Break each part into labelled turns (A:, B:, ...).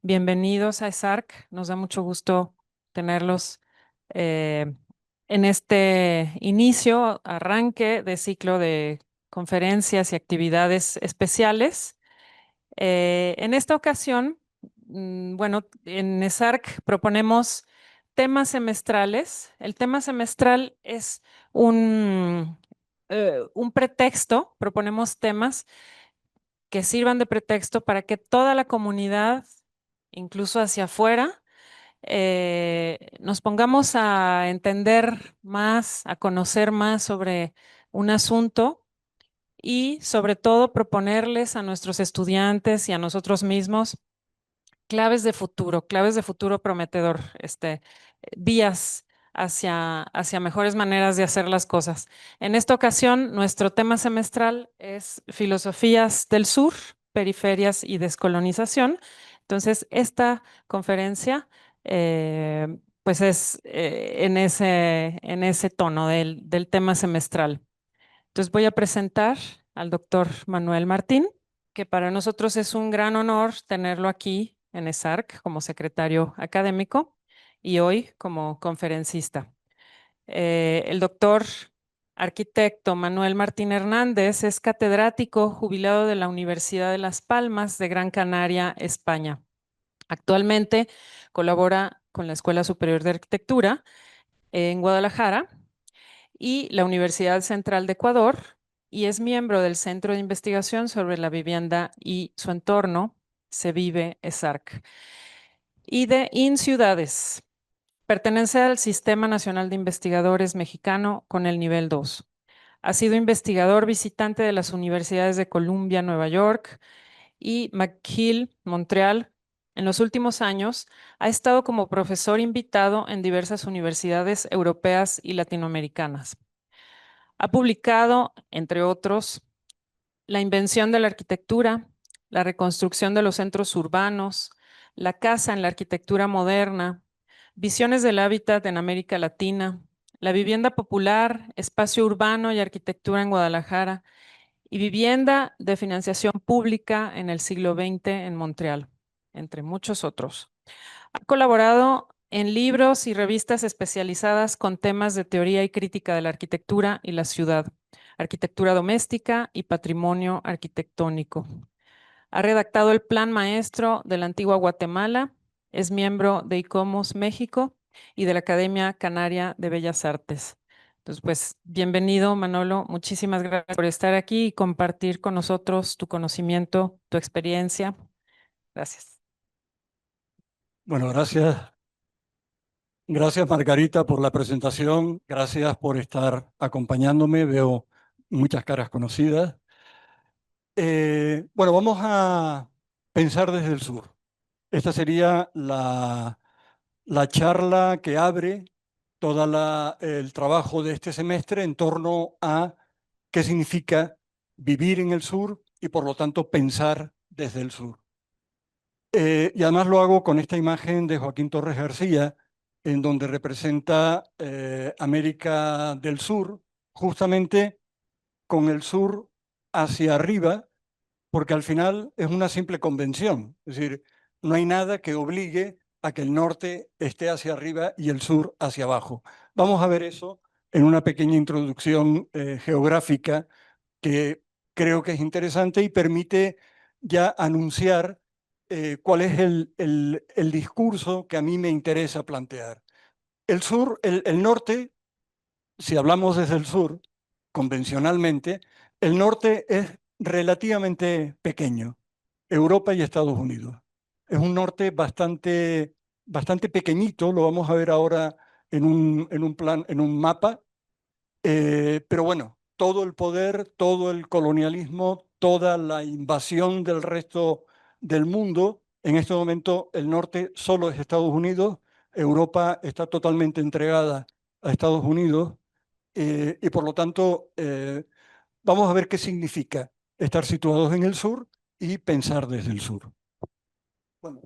A: Bienvenidos a ESARC. Nos da mucho gusto tenerlos eh, en este inicio, arranque de ciclo de conferencias y actividades especiales. En esta ocasión, bueno, en ESARC proponemos temas semestrales. El tema semestral es un pretexto, proponemos temas que sirvan de pretexto para que toda la comunidad, incluso hacia afuera, nos pongamos a entender más, a conocer más sobre un asunto y sobre todo proponerles a nuestros estudiantes y a nosotros mismos claves de futuro prometedor, vías hacia mejores maneras de hacer las cosas. En esta ocasión, nuestro tema semestral es Filosofías del Sur, Periferias y Descolonización. Entonces, esta conferencia, pues es en ese tono del tema semestral. Entonces, voy a presentar al doctor Manuel Martín, que para nosotros es un gran honor tenerlo aquí en ESARC como secretario académico y hoy como conferencista. El doctor arquitecto Manuel Martín Hernández es catedrático jubilado de la Universidad de Las Palmas de Gran Canaria, España. Actualmente colabora con la Escuela Superior de Arquitectura en Guadalajara y la Universidad Central de Ecuador, y es miembro del Centro de Investigación sobre la Vivienda y su Entorno, CEVIVE ESARC, y de InCiudades. Pertenece al Sistema Nacional de Investigadores Mexicano con el nivel 2. Ha sido investigador visitante de las universidades de Columbia, Nueva York, y McGill, Montreal. En los últimos años ha estado como profesor invitado en diversas universidades europeas y latinoamericanas. Ha publicado, entre otros, La invención de la arquitectura, la reconstrucción de los centros urbanos, la casa en la arquitectura moderna, visiones del hábitat en América Latina, la vivienda popular, espacio urbano y arquitectura en Guadalajara, y vivienda de financiación pública en el siglo XX en Montreal, entre muchos otros. Ha colaborado en libros y revistas especializadas con temas de teoría y crítica de la arquitectura y la ciudad, arquitectura doméstica y patrimonio arquitectónico. Ha redactado el Plan Maestro de la Antigua Guatemala, es miembro de ICOMOS México y de la Academia Canaria de Bellas Artes. Entonces, pues, bienvenido, Manolo. Muchísimas gracias por estar aquí y compartir con nosotros tu conocimiento, tu experiencia. Gracias.
B: Bueno, gracias. Gracias, Margarita, por la presentación. Gracias por estar acompañándome. Veo muchas caras conocidas. Bueno, vamos a pensar desde el sur. Esta sería la charla que abre todo el trabajo de este semestre en torno a qué significa vivir en el sur y, por lo tanto, pensar desde el sur. Y además lo hago con esta imagen de Joaquín Torres García, en donde representa América del Sur, justamente con el sur hacia arriba, porque al final es una simple convención. Es decir, no hay nada que obligue a que el norte esté hacia arriba y el sur hacia abajo. Vamos a ver eso en una pequeña introducción geográfica que creo que es interesante y permite ya anunciar cuál es el discurso que a mí me interesa plantear. El sur, el norte, si hablamos desde el sur, convencionalmente, el norte es relativamente pequeño, Europa y Estados Unidos. Es un norte bastante pequeñito, lo vamos a ver ahora en un mapa, pero bueno, todo el poder, todo el colonialismo, toda la invasión del resto del mundo, en este momento el norte solo es Estados Unidos, Europa está totalmente entregada a Estados Unidos y por lo tanto vamos a ver qué significa estar situados en el sur y pensar desde el sur. Bueno,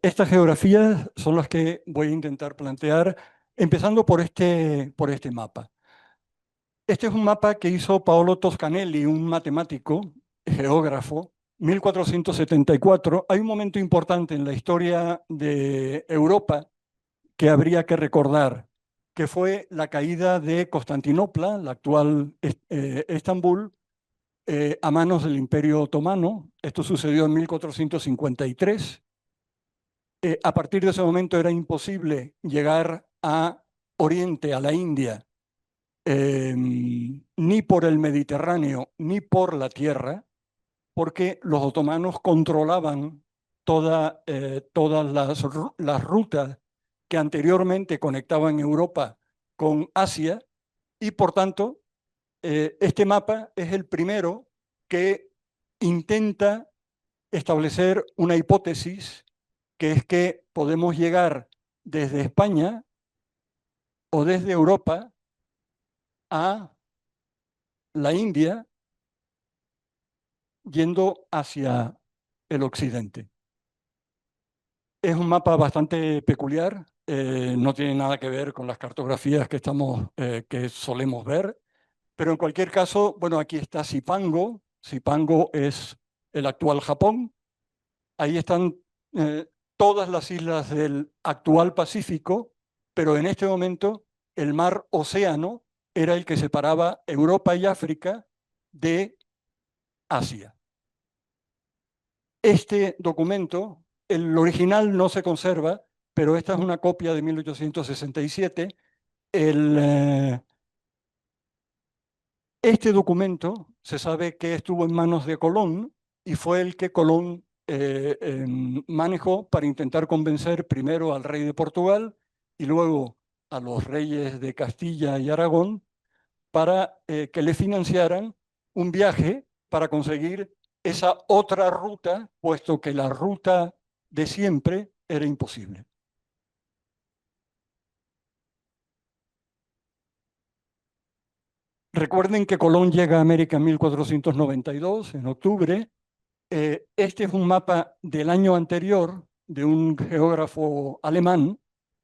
B: estas geografías son las que voy a intentar plantear, empezando por este mapa. Este es un mapa que hizo Paolo Toscanelli, un matemático, geógrafo 1474, hay un momento importante en la historia de Europa que habría que recordar, que fue la caída de Constantinopla, la actual Estambul, a manos del Imperio Otomano. Esto sucedió en 1453. A partir de ese momento era imposible llegar a Oriente, a la India, ni por el Mediterráneo, ni por la tierra, porque los otomanos controlaban todas las rutas que anteriormente conectaban Europa con Asia y por tanto este mapa es el primero que intenta establecer una hipótesis, que es que podemos llegar desde España o desde Europa a la India yendo hacia el occidente. Es un mapa bastante peculiar, no tiene nada que ver con las cartografías que solemos ver, pero en cualquier caso, bueno, aquí está Zipango. Zipango es el actual Japón. Ahí están eh, todas las islas del actual Pacífico, pero en este momento el mar Océano era el que separaba Europa y África de Asia. Este documento, el original no se conserva, pero esta es una copia de 1867. Este documento se sabe que estuvo en manos de Colón y fue el que Colón manejó para intentar convencer primero al rey de Portugal y luego a los reyes de Castilla y Aragón para que le financiaran un viaje para conseguir esa otra ruta, puesto que la ruta de siempre era imposible. Recuerden que Colón llega a América en 1492, en octubre. Este es un mapa del año anterior de un geógrafo alemán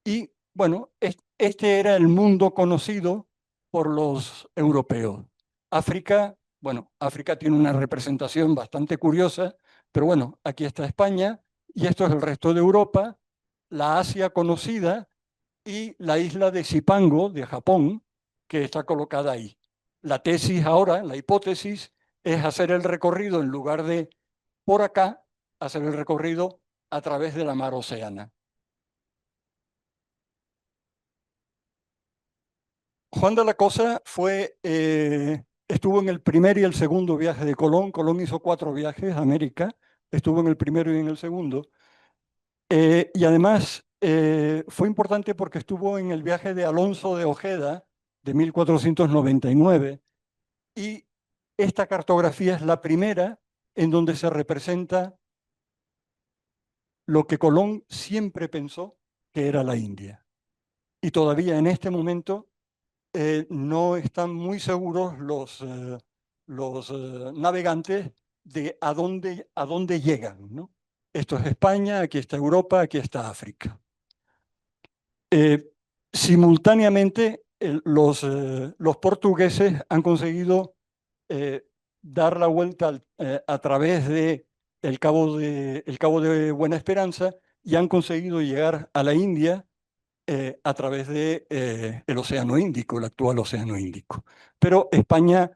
B: y, bueno, este era el mundo conocido por los europeos. África, bueno, África tiene una representación bastante curiosa, pero bueno, aquí está España y esto es el resto de Europa, la Asia conocida y la isla de Zipango, de Japón, que está colocada ahí. La tesis ahora, la hipótesis, es hacer el recorrido en lugar de por acá, hacer el recorrido a través de la mar Océana. Juan de la Cosa estuvo en el primer y el segundo viaje de Colón. Colón hizo 4 viajes a América, estuvo en el primero y en el segundo. Y además fue importante porque estuvo en el viaje de Alonso de Ojeda de 1499 y esta cartografía es la primera en donde se representa lo que Colón siempre pensó que era la India. Y todavía en este momento no están muy seguros los navegantes de a dónde llegan, ¿no? Esto es España, aquí está Europa, aquí está África. Simultáneamente, los portugueses han conseguido eh, dar la vuelta a través de el Cabo de Buena Esperanza y han conseguido llegar a la India a través de el Océano Índico, el actual Océano Índico. Pero España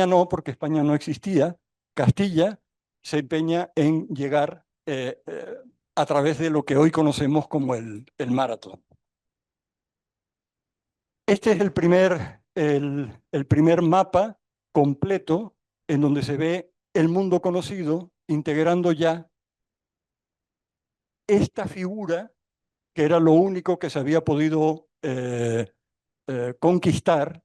B: no, porque España no existía. Castilla se empeña en llegar a través de lo que hoy conocemos como el Mar Atlántico. Este es el primer mapa completo en donde se ve el mundo conocido integrando ya esta figura que era lo único que se había podido conquistar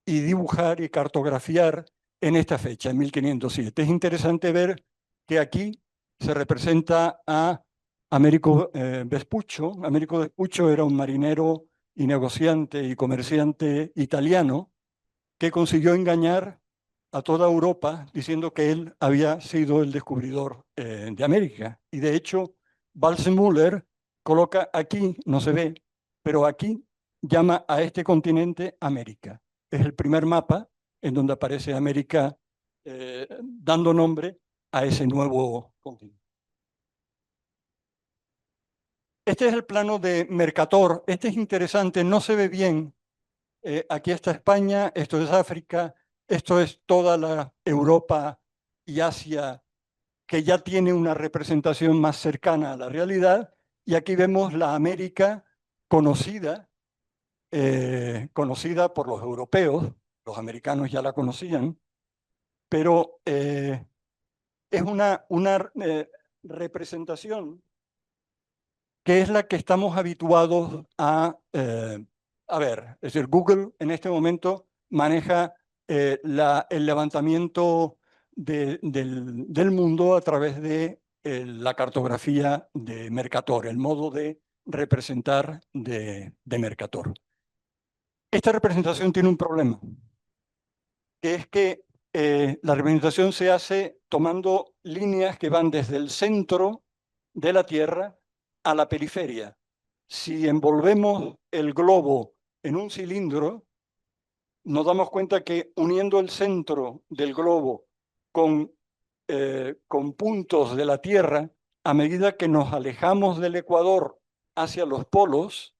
B: y dibujar y cartografiar en esta fecha, en 1507. Es interesante ver que aquí se representa a Américo Vespuccio. Américo Vespuccio era un marinero y negociante y comerciante italiano que consiguió engañar a toda Europa diciendo que él había sido el descubridor de América. Y de hecho, Waldseemüller coloca aquí, no se ve, pero aquí llama a este continente América. Es el primer mapa en donde aparece América dando nombre a ese nuevo continente. Este es el plano de Mercator. Este es interesante, no se ve bien. Aquí está España, esto es África, esto es toda la Europa y Asia, que ya tiene una representación más cercana a la realidad. Y aquí vemos la América conocida, conocida por los europeos, los americanos ya la conocían, pero es una representación que es la que estamos habituados a ver. Es decir, Google en este momento maneja el levantamiento del mundo a través de la cartografía de Mercator, el modo de representar de Mercator. Esta representación tiene un problema, que es que la representación se hace tomando líneas que van desde el centro de la Tierra a la periferia. Si envolvemos el globo en un cilindro, nos damos cuenta que uniendo el centro del globo con puntos de la Tierra, a medida que nos alejamos del ecuador hacia los polos,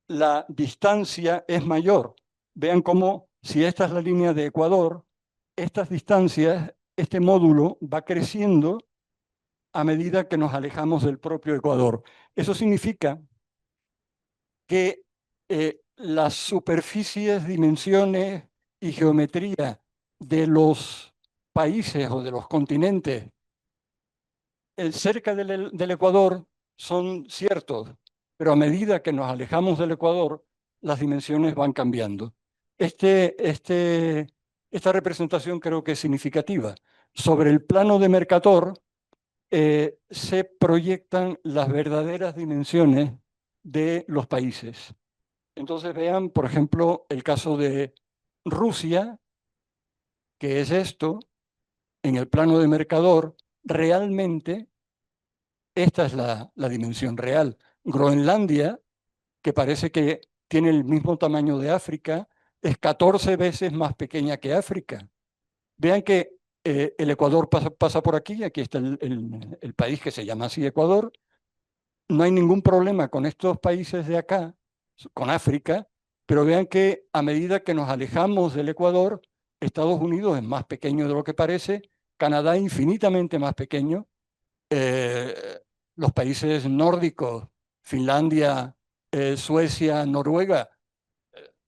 B: la distancia es mayor. Vean cómo, si esta es la línea de Ecuador, estas distancias, este módulo va creciendo a medida que nos alejamos del propio Ecuador. Eso significa que las superficies, dimensiones y geometría de los países o de los continentes cerca del Ecuador son ciertos, pero a medida que nos alejamos del Ecuador, las dimensiones van cambiando. Esta representación creo que es significativa. Sobre el plano de Mercator se proyectan las verdaderas dimensiones de los países. Entonces vean, por ejemplo, el caso de Rusia, que es esto, en el plano de Mercator, realmente esta es la dimensión real. Groenlandia, que parece que tiene el mismo tamaño de África, es 14 veces más pequeña que África. Vean que el Ecuador pasa por aquí está el país que se llama así Ecuador. No hay ningún problema con estos países de acá, con África, pero vean que a medida que nos alejamos del Ecuador, Estados Unidos es más pequeño de lo que parece, Canadá infinitamente más pequeño, los países nórdicos, Finlandia, Suecia, Noruega,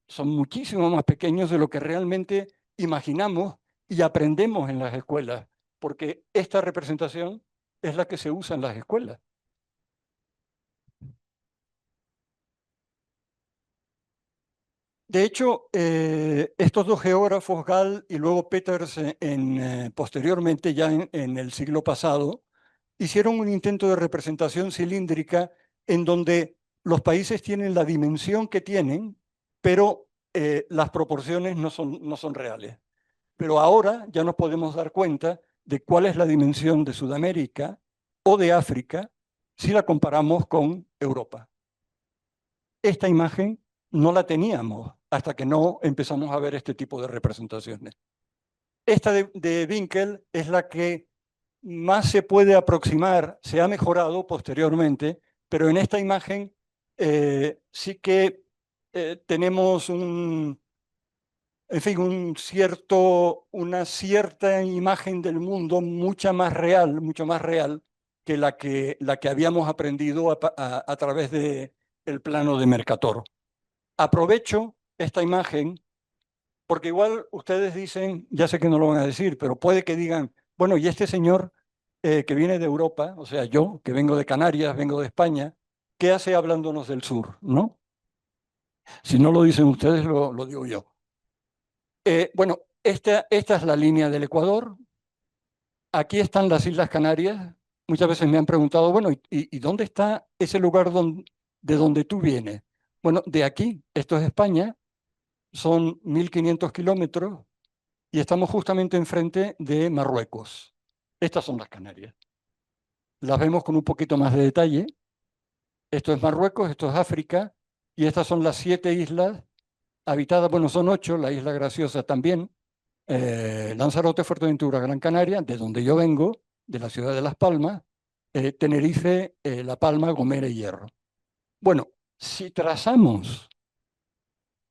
B: son muchísimo más pequeños de lo que realmente imaginamos y aprendemos en las escuelas, porque esta representación es la que se usa en las escuelas. De hecho, estos dos geógrafos, Gall y luego Peters, posteriormente, ya en el siglo pasado, hicieron un intento de representación cilíndrica en donde los países tienen la dimensión que tienen, pero las proporciones no son reales. Pero ahora ya nos podemos dar cuenta de cuál es la dimensión de Sudamérica o de África si la comparamos con Europa. Esta imagen no la teníamos hasta que no empezamos a ver este tipo de representaciones. Esta de Winkel es la que más se puede aproximar, se ha mejorado posteriormente, pero en esta imagen sí que tenemos en fin, una cierta imagen del mundo mucho más real que la que habíamos aprendido a través del plano de Mercator. Aprovecho esta imagen porque igual ustedes dicen, ya sé que no lo van a decir, pero puede que digan, bueno, y este señor que viene de Europa, o sea, yo, que vengo de Canarias, vengo de España, ¿qué hace hablándonos del sur? ¿No? Si no lo dicen ustedes, lo digo yo. Bueno, esta es la línea del Ecuador. Aquí están las Islas Canarias. Muchas veces me han preguntado, bueno, ¿y dónde está ese lugar de donde tú vienes? Bueno, de aquí, esto es España, son 1.500 kilómetros y estamos justamente enfrente de Marruecos. Estas son las Canarias. Las vemos con un poquito más de detalle. Esto es Marruecos, esto es África y estas son las 7 islas habitadas, bueno, son 8, la Isla Graciosa también, Lanzarote, Fuerteventura, Gran Canaria, de donde yo vengo, de la ciudad de Las Palmas, Tenerife, La Palma, Gomera y Hierro. Bueno, si trazamos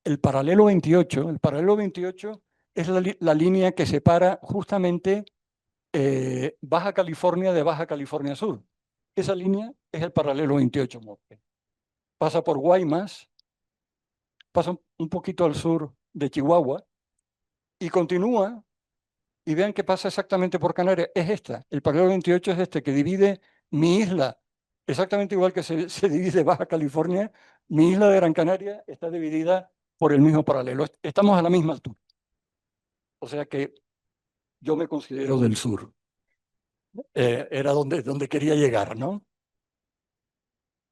B: el paralelo 28 es la línea que separa justamente Baja California de Baja California Sur. Esa línea es el paralelo 28 norte. Pasa por Guaymas, pasa un poquito al sur de Chihuahua y continúa, y vean qué pasa exactamente por Canarias. Es esta, el paralelo 28 es este que divide mi isla, exactamente igual que se divide Baja California, mi isla de Gran Canaria está dividida por el mismo paralelo. Estamos a la misma altura. O sea que yo me considero del sur. Era donde quería llegar, ¿no?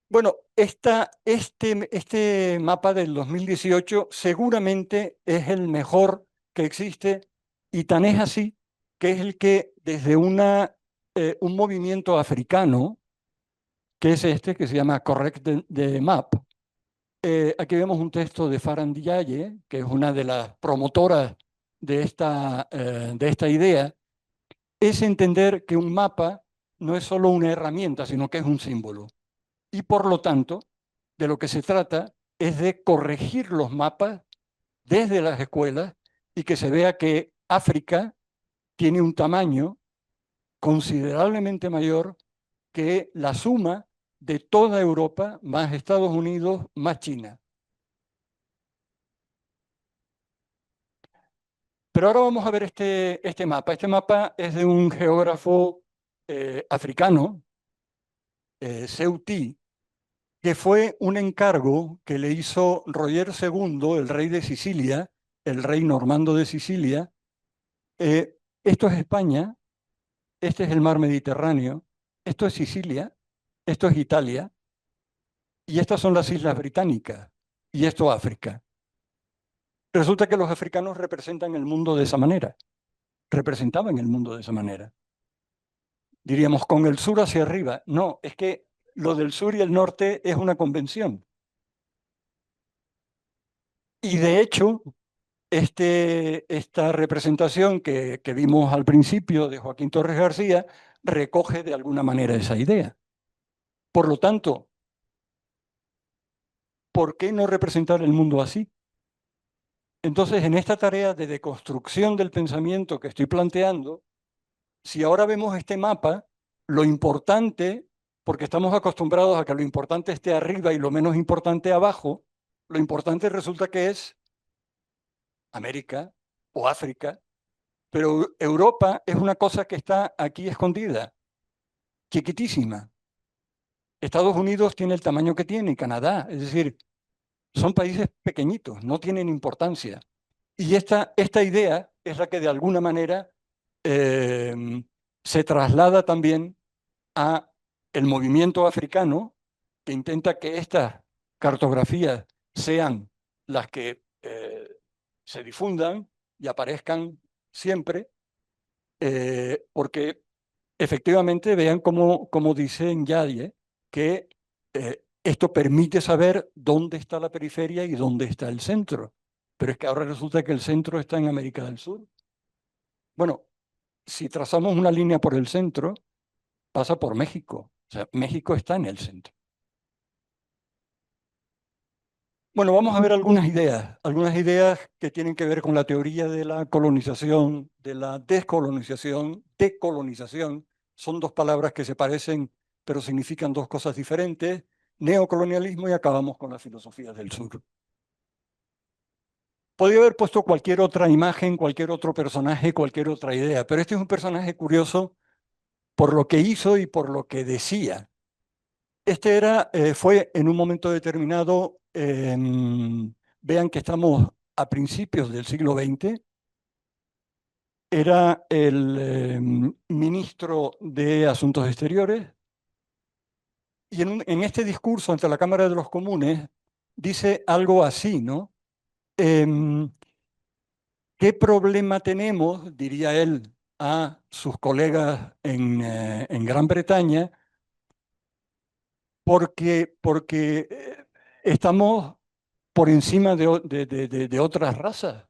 B: Bueno, este mapa del 2018 seguramente es el mejor que existe y tan es así que es el que desde un movimiento africano, que es este, que se llama Correct the Map, aquí vemos un texto de Farah Ndiaye, que es una de las promotoras de esta idea, es entender que un mapa no es solo una herramienta, sino que es un símbolo. Y por lo tanto, de lo que se trata es de corregir los mapas desde las escuelas y que se vea que África tiene un tamaño considerablemente mayor que la suma de toda Europa, más Estados Unidos, más China. Pero ahora vamos a ver este mapa. Este mapa es de un geógrafo africano, Ceuti, que fue un encargo que le hizo Roger II, el rey de Sicilia, el rey normando de Sicilia. Esto es España, este es el mar Mediterráneo, esto es Sicilia, esto es Italia, y estas son las Islas Británicas, y esto África. Resulta que los africanos representan el mundo de esa manera, representaban el mundo de esa manera. Diríamos, con el sur hacia arriba. No, es que lo del sur y el norte es una convención. Y de hecho, esta representación que vimos al principio de Joaquín Torres García recoge de alguna manera esa idea. Por lo tanto, ¿por qué no representar el mundo así? Entonces, en esta tarea de deconstrucción del pensamiento que estoy planteando, si ahora vemos este mapa, lo importante, porque estamos acostumbrados a que lo importante esté arriba y lo menos importante abajo, lo importante resulta que es América o África, pero Europa es una cosa que está aquí escondida, chiquitísima. Estados Unidos tiene el tamaño que tiene, Canadá, es decir, son países pequeñitos, no tienen importancia. Y esta idea es la que de alguna manera se traslada también a el movimiento africano que intenta que estas cartografías sean las que se difundan y aparezcan siempre, porque efectivamente vean como dice Nyadie, que esto permite saber dónde está la periferia y dónde está el centro. Pero es que ahora resulta que el centro está en América del Sur. Bueno, si trazamos una línea por el centro, pasa por México. O sea, México está en el centro. Bueno, vamos a ver algunas ideas que tienen que ver con la teoría de la colonización, de la descolonización, decolonización. Son dos palabras que se parecen, pero significan dos cosas diferentes. Neocolonialismo y acabamos con las filosofías del sur. Podría haber puesto cualquier otra imagen, cualquier otro personaje, cualquier otra idea, pero este es un personaje curioso por lo que hizo y por lo que decía. Fue en un momento determinado, vean que estamos a principios del siglo XX, era el ministro de Asuntos Exteriores y en este discurso ante la Cámara de los Comunes dice algo así, ¿no? ¿Qué problema tenemos, diría él a sus colegas en Gran Bretaña, porque estamos por encima de otras razas?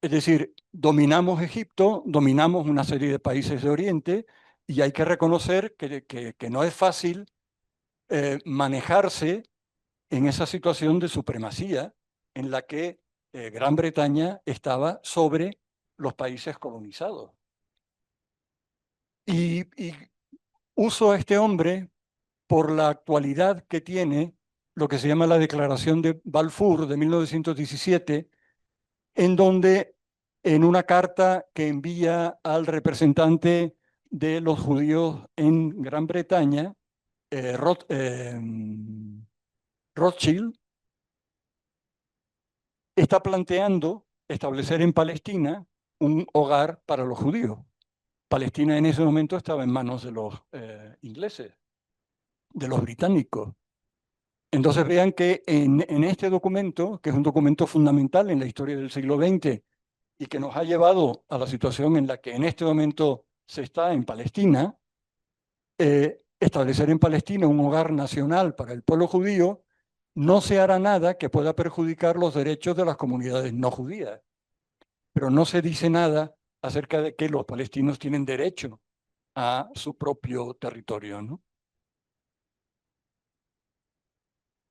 B: Es decir, dominamos Egipto, dominamos una serie de países de Oriente y hay que reconocer que no es fácil manejarse en esa situación de supremacía en la que Gran Bretaña estaba sobre los países colonizados. Y uso a este hombre por la actualidad que tiene lo que se llama la Declaración de Balfour de 1917, en donde en una carta que envía al representante de los judíos en Gran Bretaña, Rothschild, está planteando establecer en Palestina un hogar para los judíos. Palestina en ese momento estaba en manos de los ingleses, de los británicos. Entonces vean que en este documento, que es un documento fundamental en la historia del siglo XX y que nos ha llevado a la situación en la que en este momento se está en Palestina, establecer en Palestina un hogar nacional para el pueblo judío, no se hará nada que pueda perjudicar los derechos de las comunidades no judías. Pero no se dice nada acerca de que los palestinos tienen derecho a su propio territorio, ¿no?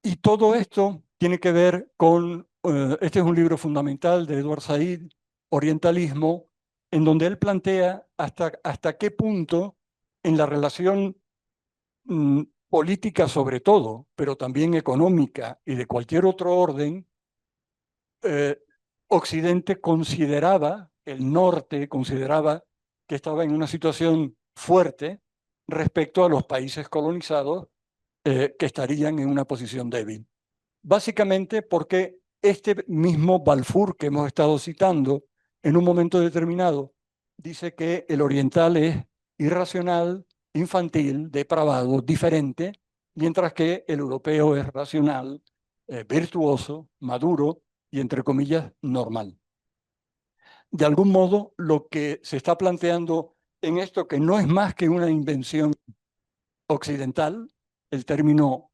B: Y todo esto tiene que ver con, este es un libro fundamental de Edward Said, Orientalismo, en donde él plantea hasta qué punto en la relación política sobre todo, pero también económica y de cualquier otro orden, eh, Occidente consideraba, el norte consideraba que estaba en una situación fuerte respecto a los países colonizados que estarían en una posición débil. Básicamente porque este mismo Balfour que hemos estado citando en un momento determinado dice que el oriental es irracional, infantil, depravado, diferente, mientras que el europeo es racional, virtuoso, maduro y, entre comillas, normal. De algún modo, lo que se está planteando en esto, que no es más que una invención occidental, el término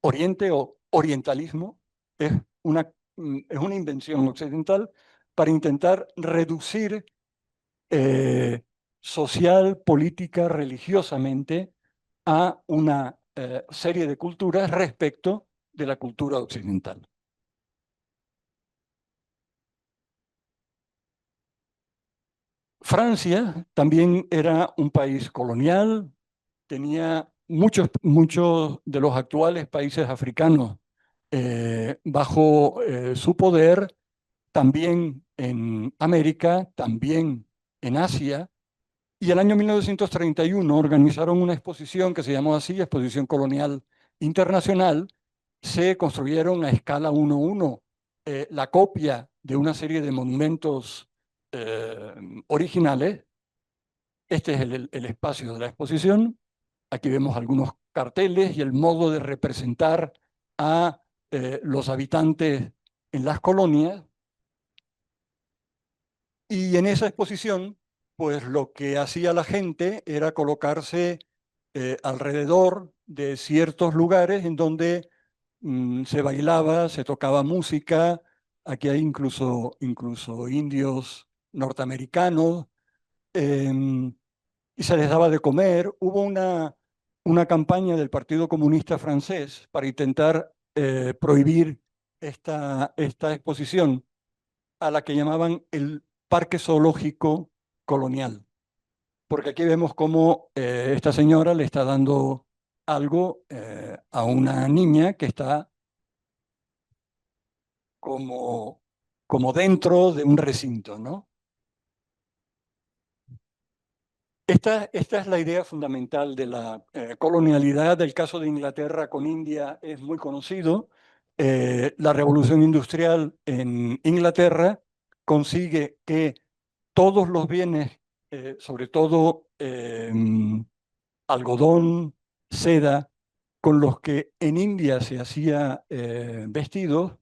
B: Oriente o orientalismo es es una invención occidental para intentar reducir social, política, religiosamente a una serie de culturas respecto de la cultura occidental. Francia también era un país colonial, tenía muchos de los actuales países africanos bajo su poder, también en América, también en Asia. Y el año 1931 organizaron una exposición que se llamó así, Exposición Colonial Internacional. Se construyeron a escala 1:1 la copia de una serie de monumentos eh, originales. Este es el espacio de la exposición. Aquí vemos algunos carteles y el modo de representar a los habitantes en las colonias. Y en esa exposición, pues lo que hacía la gente era colocarse alrededor de ciertos lugares en donde se bailaba, se tocaba música. Aquí hay incluso indios norteamericanos. em, y se les daba de comer. Hubo una campaña del Partido Comunista Francés para intentar prohibir esta exposición a la que llamaban el Parque Zoológico Colonial, porque aquí vemos cómo esta señora le está dando algo a una niña que está como, como dentro de un recinto, ¿no? Esta es la idea fundamental de la colonialidad. El caso de Inglaterra con India es muy conocido. La revolución industrial en Inglaterra consigue que todos los bienes, sobre todo algodón, seda, con los que en India se hacía vestidos,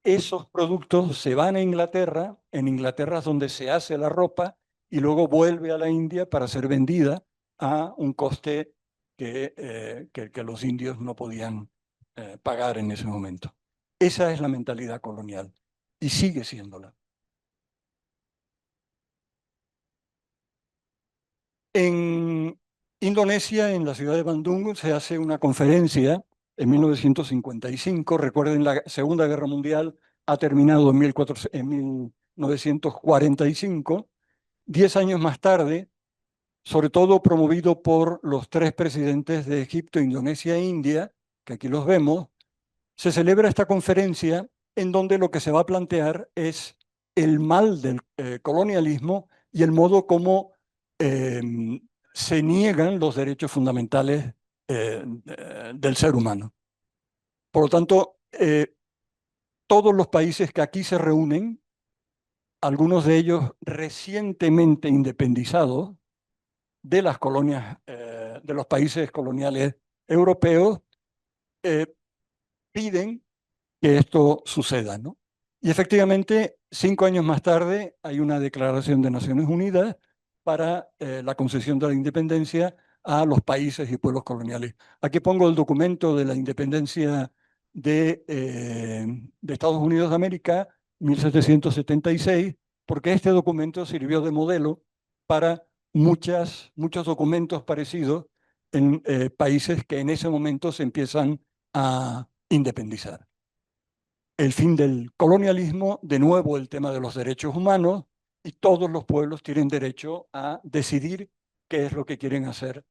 B: esos productos se van a Inglaterra, en Inglaterra es donde se hace la ropa y luego vuelve a la India para ser vendida a un coste que los indios no podían pagar en ese momento. Esa es la mentalidad colonial y sigue siéndola. En Indonesia, en la ciudad de Bandung, se hace una conferencia en 1955. Recuerden, la Segunda Guerra Mundial ha terminado en 1945. 10 años más tarde, sobre todo promovido por los tres presidentes de Egipto, Indonesia e India, que aquí los vemos, se celebra esta conferencia en donde lo que se va a plantear es el mal del colonialismo y el modo como eh, se niegan los derechos fundamentales del ser humano. Por lo tanto, todos los países que aquí se reúnen, algunos de ellos recientemente independizados de las colonias, de los países coloniales europeos, eh, piden que esto suceda, ¿no? Y efectivamente, 5 años más tarde hay una declaración de Naciones Unidas para la concesión de la independencia a los países y pueblos coloniales. Aquí pongo el documento de la independencia de Estados Unidos de América, 1776, porque este documento sirvió de modelo para muchos documentos parecidos en países que en ese momento se empiezan a independizar. El fin del colonialismo, de nuevo el tema de los derechos humanos, y todos los pueblos tienen derecho a decidir qué es lo que quieren hacer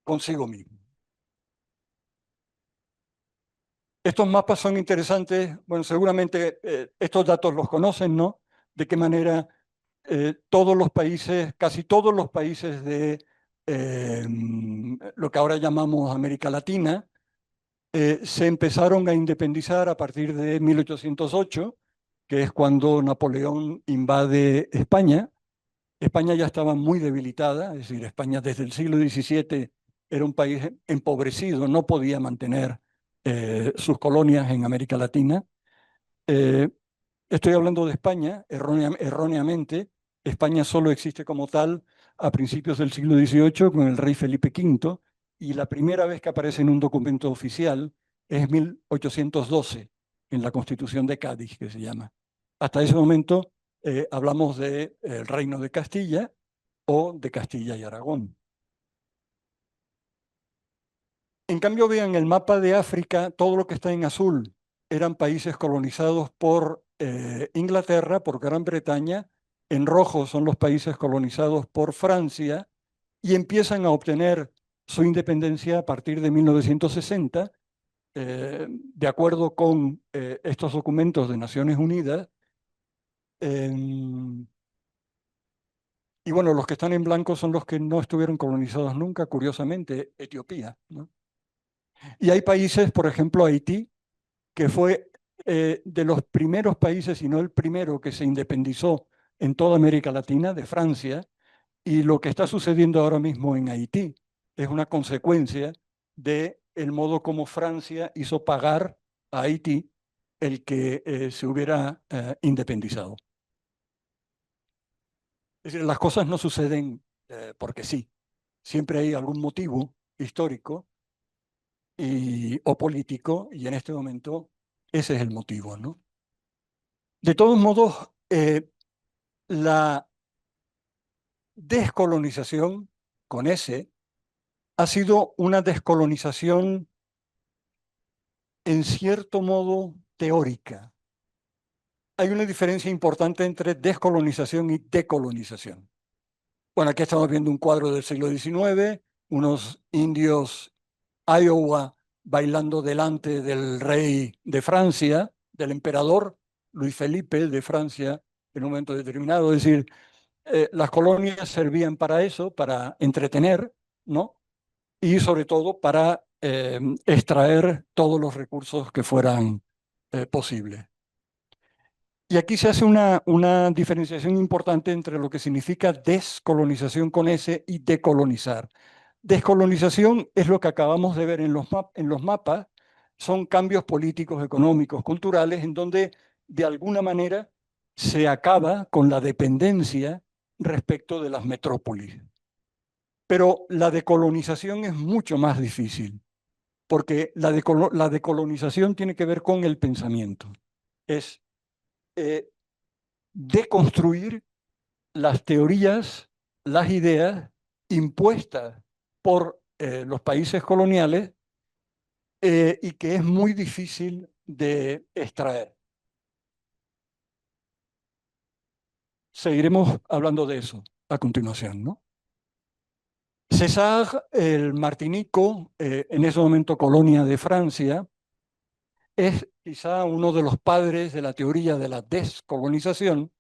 B: consigo mismos. Estos mapas son interesantes, bueno, seguramente estos datos los conocen, ¿no? De qué manera todos los países, casi todos los países de lo que ahora llamamos América Latina, se empezaron a independizar a partir de 1808, que es cuando Napoleón invade España. España ya estaba muy debilitada, es decir, España desde el siglo XVII era un país empobrecido, no podía mantener sus colonias en América Latina. Eh, Estoy hablando de España, erróneamente. España solo existe como tal a principios del siglo XVIII con el rey Felipe V, y la primera vez que aparece en un documento oficial es 1812, en la Constitución de Cádiz, que se llama. Hasta ese momento hablamos del Reino de Castilla o de Castilla y Aragón. En cambio, vean el mapa de África, todo lo que está en azul eran países colonizados por Inglaterra, por Gran Bretaña. En rojo son los países colonizados por Francia y empiezan a obtener su independencia a partir de 1960, de acuerdo con estos documentos de Naciones Unidas. Y bueno, los que están en blanco son los que no estuvieron colonizados nunca, curiosamente, Etiopía, ¿no? Y hay países, por ejemplo, Haití, que fue de los primeros países, si no el primero, que se independizó en toda América Latina de Francia, y lo que está sucediendo ahora mismo en Haití es una consecuencia de el modo como Francia hizo pagar a Haití el que se hubiera independizado. Es decir, las cosas no suceden porque sí, siempre hay algún motivo histórico o político, y en este momento ese es el motivo, ¿no? De todos modos, la descolonización, con ese, ha sido una descolonización en cierto modo teórica. Hay una diferencia importante entre descolonización y decolonización. Bueno, aquí estamos viendo un cuadro del siglo XIX, unos indios Iowa bailando delante del rey de Francia, del emperador Luis Felipe de Francia, en un momento determinado. Es decir, las colonias servían para eso, para entretener, ¿no? Y sobre todo para extraer todos los recursos que fueran posibles. Y aquí se hace una diferenciación importante entre lo que significa descolonización con S y decolonizar. Descolonización es lo que acabamos de ver en los mapas, son cambios políticos, económicos, culturales, en donde de alguna manera se acaba con la dependencia respecto de las metrópolis. Pero la decolonización es mucho más difícil, porque la decolonización tiene que ver con el pensamiento. Es deconstruir las teorías las ideas impuestas por los países coloniales y que es muy difícil de extraer. Seguiremos hablando de eso a continuación, ¿no? César, el Martinico, en ese momento colonia de Francia, es quizá uno de los padres de la teoría de la descolonización,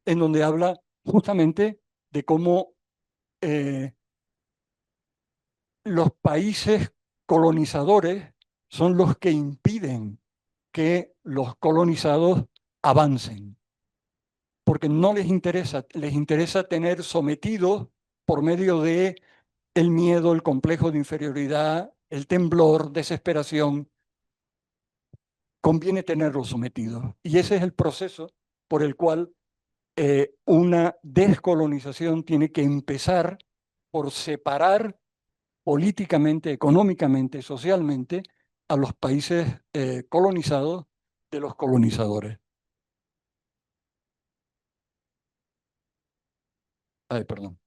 B: en donde habla justamente de cómo eh, los países colonizadores son los que impiden que los colonizados avancen, porque no les interesa tener sometidos por medio de el miedo, el complejo de inferioridad, el temblor, desesperación, conviene tenerlos sometidos. Y ese es el proceso por el cual una descolonización tiene que empezar por separar políticamente, económicamente, socialmente a los países colonizados de los colonizadores. Ay, perdón.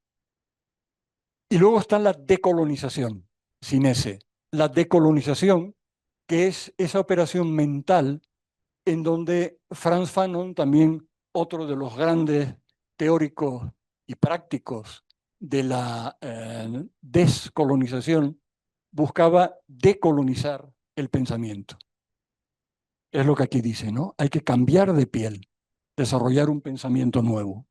B: Y luego está la decolonización, sin ese. La decolonización, que es esa operación mental en donde Frantz Fanon, también otro de los grandes teóricos y prácticos de la descolonización, buscaba decolonizar el pensamiento. Es lo que aquí dice, ¿no? Hay que cambiar de piel, desarrollar un pensamiento nuevo.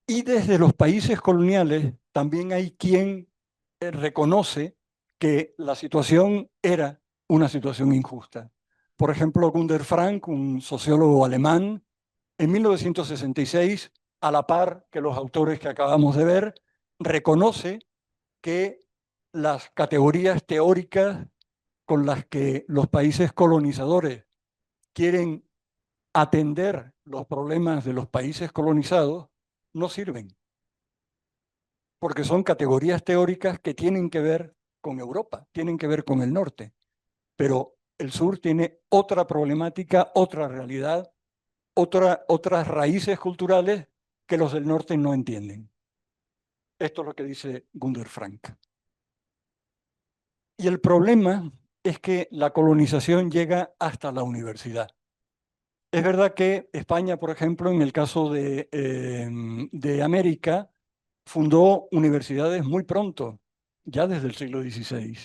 B: Y desde los países coloniales también hay quien reconoce que la situación era una situación injusta. Por ejemplo, Günter Frank, un sociólogo alemán, en 1966, a la par que los autores que acabamos de ver, reconoce que las categorías teóricas con las que los países colonizadores quieren atender los problemas de los países colonizados no sirven, porque son categorías teóricas que tienen que ver con Europa, tienen que ver con el norte, pero el sur tiene otra problemática, otra realidad, otras raíces culturales que los del norte no entienden. Esto es lo que dice Gunder Frank. Y el problema es que la colonización llega hasta la universidad. Es verdad que España, por ejemplo, en el caso de América, fundó universidades muy pronto, ya desde el siglo XVI,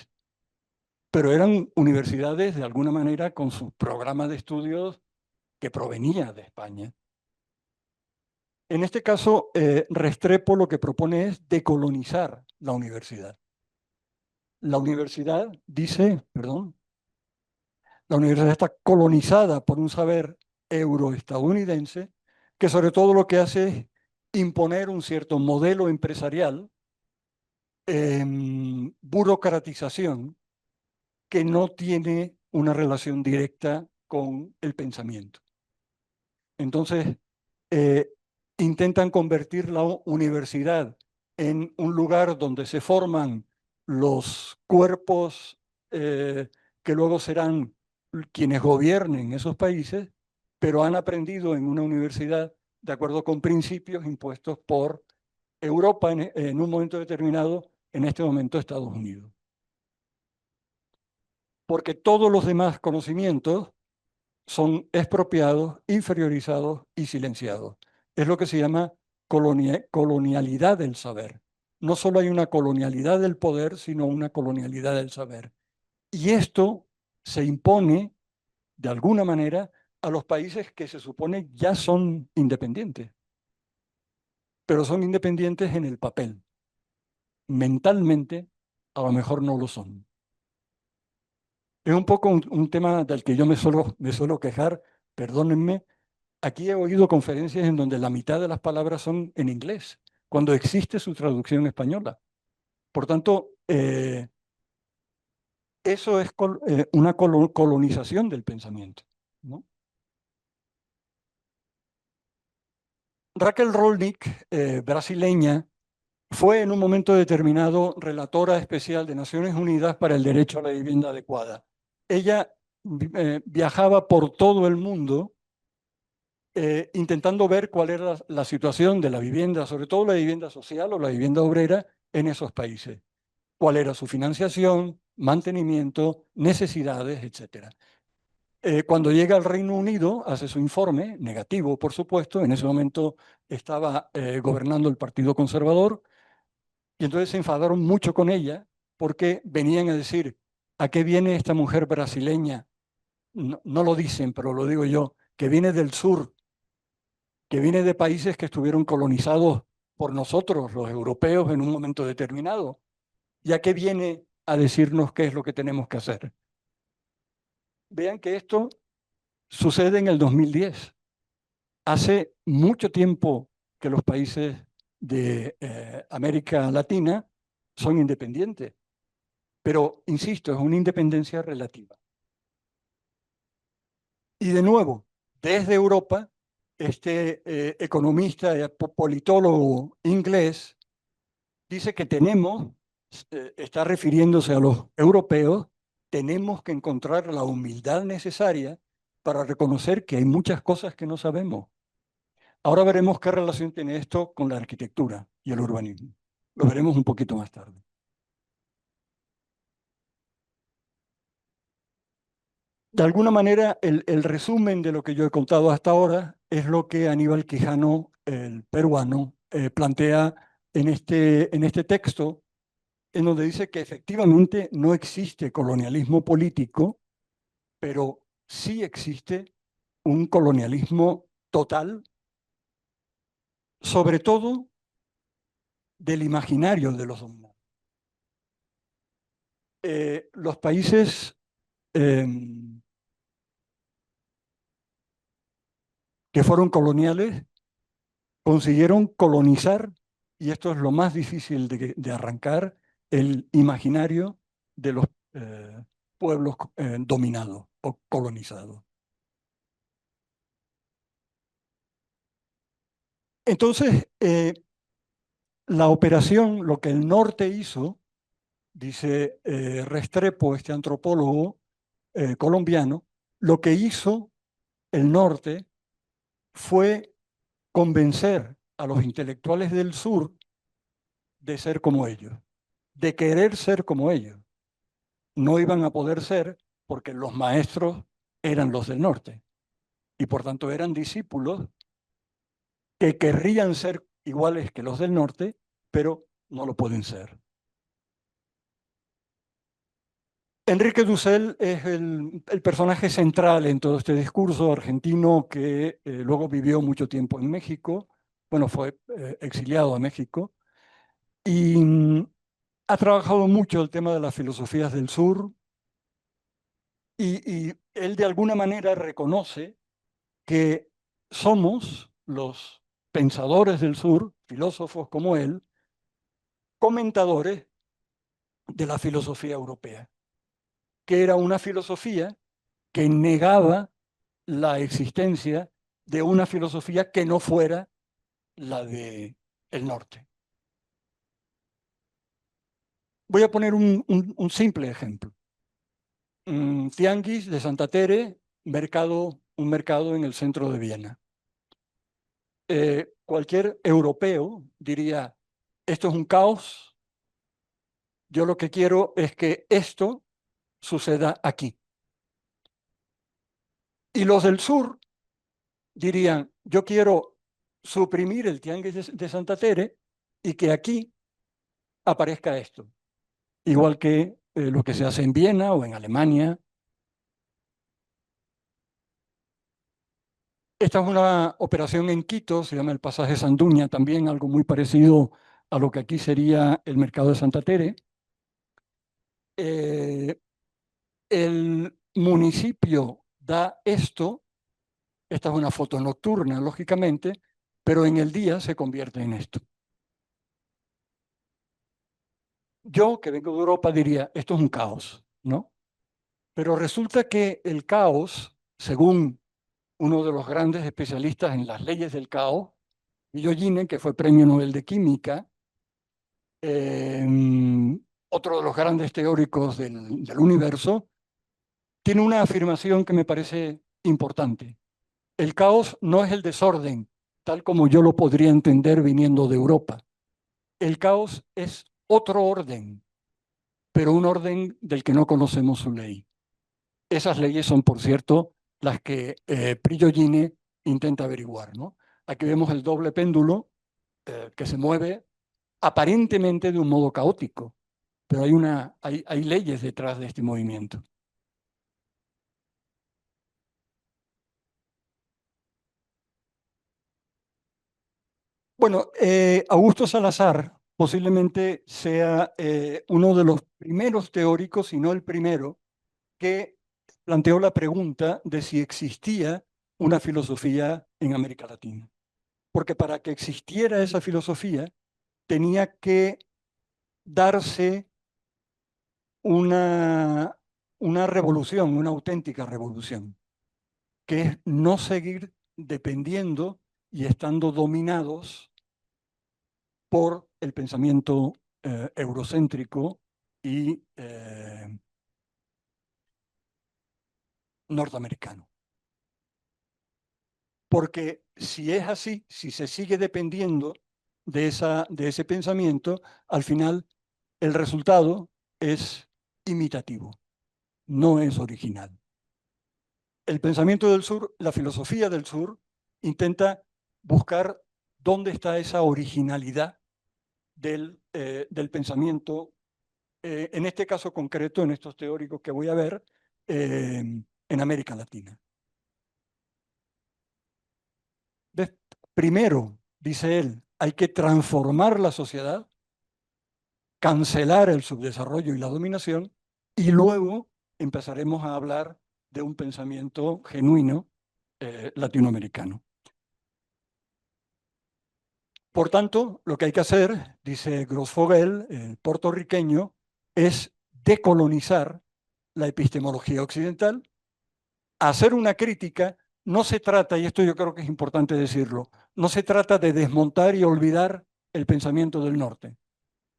B: pero eran universidades de alguna manera con sus programas de estudios que provenía de España. En este caso, Restrepo lo que propone es decolonizar la universidad. La universidad, dice, perdón, la universidad está colonizada por un saber euroestadounidense que sobre todo lo que hace es imponer un cierto modelo empresarial, burocratización, que no tiene una relación directa con el pensamiento. Entonces, eh, intentan convertir la universidad en un lugar donde se forman los cuerpos que luego serán quienes gobiernen esos países, pero han aprendido en una universidad de acuerdo con principios impuestos por Europa en un momento determinado, en este momento Estados Unidos. Porque todos los demás conocimientos son expropiados, inferiorizados y silenciados. Es lo que se llama colonialidad del saber. No solo hay una colonialidad del poder, sino una colonialidad del saber. Y esto se impone, de alguna manera, a los países que se supone ya son independientes, pero son independientes en el papel. Mentalmente, a lo mejor no lo son. Es un poco un tema del que yo me suelo quejar, perdónenme. Aquí he oído conferencias en donde la mitad de las palabras son en inglés, cuando existe su traducción española. Por tanto, eso es una colonización del pensamiento, ¿no? Raquel Rolnick, brasileña, fue en un momento determinado relatora especial de Naciones Unidas para el derecho a la vivienda adecuada. Ella viajaba por todo el mundo intentando ver cuál era la situación de la vivienda, sobre todo la vivienda social o la vivienda obrera en esos países. Cuál era su financiación, mantenimiento, necesidades, etcétera. Cuando llega al Reino Unido, hace su informe, negativo, por supuesto. En ese momento estaba gobernando el Partido Conservador, y entonces se enfadaron mucho con ella porque venían a decir: ¿a qué viene esta mujer brasileña? No, no lo dicen, pero lo digo yo, que viene del sur, que viene de países que estuvieron colonizados por nosotros, los europeos, en un momento determinado. ¿Y a qué viene a decirnos qué es lo que tenemos que hacer? Vean que esto sucede en el 2010. Hace mucho tiempo que los países de América Latina son independientes, pero, insisto, es una independencia relativa. Y de nuevo, desde Europa, este economista, politólogo inglés, dice que tenemos, está refiriéndose a los europeos, tenemos que encontrar la humildad necesaria para reconocer que hay muchas cosas que no sabemos. Ahora veremos qué relación tiene esto con la arquitectura y el urbanismo. Lo veremos un poquito más tarde. De alguna manera, el resumen de lo que yo he contado hasta ahora es lo que Aníbal Quijano, el peruano, plantea en este texto, en donde dice que efectivamente no existe colonialismo político, pero sí existe un colonialismo total, sobre todo del imaginario de los dominados. Los países eh, que fueron coloniales consiguieron colonizar, y esto es lo más difícil de arrancar, el imaginario de los pueblos dominados o colonizados. Entonces, la operación, lo que el norte hizo, dice Restrepo, este antropólogo colombiano, lo que hizo el norte fue convencer a los intelectuales del sur de ser como ellos, de querer ser como ellos. No iban a poder ser porque los maestros eran los del norte y por tanto eran discípulos que querrían ser iguales que los del norte, pero no lo pueden ser. Enrique Dussel es el personaje central en todo este discurso argentino que luego vivió mucho tiempo en México, bueno, fue exiliado a México y ha trabajado mucho el tema de las filosofías del sur y él de alguna manera reconoce que somos los pensadores del sur, filósofos como él, comentadores de la filosofía europea, que era una filosofía que negaba la existencia de una filosofía que no fuera la de el norte. Voy a poner un simple ejemplo. Tianguis de Santa Tere, un mercado en el centro de Viena. Cualquier europeo diría: esto es un caos, yo lo que quiero es que esto suceda aquí. Y los del sur dirían: yo quiero suprimir el Tianguis de Santa Tere y que aquí aparezca esto. Igual que lo que se hace en Viena o en Alemania. Esta es una operación en Quito, se llama el Pasaje Sanduña, también algo muy parecido a lo que aquí sería el mercado de Santa Tere. El municipio da esto, esta es una foto nocturna, lógicamente, pero en el día se convierte en esto. Yo, que vengo de Europa, diría: esto es un caos, ¿no? Pero resulta que el caos, según uno de los grandes especialistas en las leyes del caos, Guillot, que fue premio Nobel de Química, eh, otro de los grandes teóricos del universo, tiene una afirmación que me parece importante. El caos no es el desorden, tal como yo lo podría entender viniendo de Europa. El caos es otro orden, pero un orden del que no conocemos su ley. Esas leyes son, por cierto, las que Prigogine intenta averiguar, ¿no? Aquí vemos el doble péndulo que se mueve aparentemente de un modo caótico, pero hay leyes detrás de este movimiento. Bueno, Augusto Salazar posiblemente sea uno de los primeros teóricos, si no el primero, que planteó la pregunta de si existía una filosofía en América Latina. Porque para que existiera esa filosofía tenía que darse una, una revolución, una auténtica revolución, que es no seguir dependiendo y estando dominados por el pensamiento eurocéntrico y norteamericano. Porque si es así, si se sigue dependiendo de ese pensamiento, al final el resultado es imitativo, no es original. El pensamiento del sur, la filosofía del sur, intenta buscar dónde está esa originalidad del pensamiento, en este caso concreto, en estos teóricos que voy a ver, en América Latina. Primero, dice él, hay que transformar la sociedad, cancelar el subdesarrollo y la dominación, y luego empezaremos a hablar de un pensamiento genuino latinoamericano. Por tanto, lo que hay que hacer, dice Grosfogel, el puertorriqueño, es decolonizar la epistemología occidental, hacer una crítica. No se trata, y esto yo creo que es importante decirlo, no se trata de desmontar y olvidar el pensamiento del norte.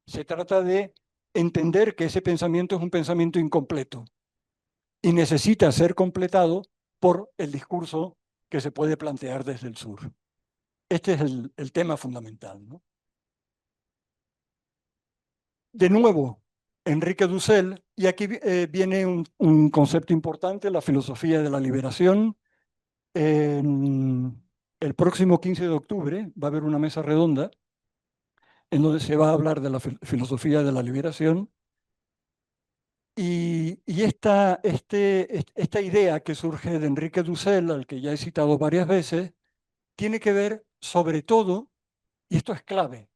B: Se trata de entender que ese pensamiento es un pensamiento incompleto y necesita ser completado por el discurso que se puede plantear desde el sur. Este es el tema fundamental, ¿no? De nuevo, Enrique Dussel, y aquí viene un concepto importante, la filosofía de la liberación. El próximo 15 de octubre va a haber una mesa redonda en donde se va a hablar de la filosofía de la liberación. Y esta idea que surge de Enrique Dussel, al que ya he citado varias veces, tiene que ver sobre todo, y esto es clave,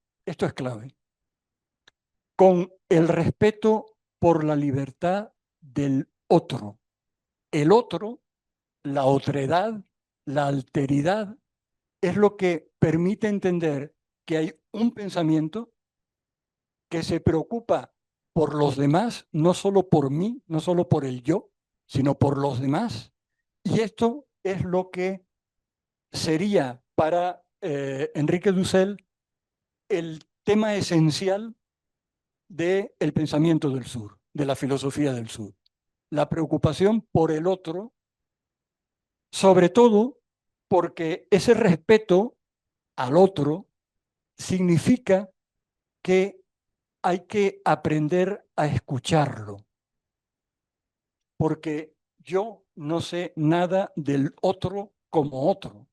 B: con el respeto por la libertad del otro. El otro, la otredad, la alteridad, es lo que permite entender que hay un pensamiento que se preocupa por los demás, no solo por mí, no solo por el yo, sino por los demás. Y esto es lo que sería para Enrique Dussel el tema esencial del pensamiento del sur, de la filosofía del sur. La preocupación por el otro, sobre todo porque ese respeto al otro significa que hay que aprender a escucharlo, porque yo no sé nada del otro como otro.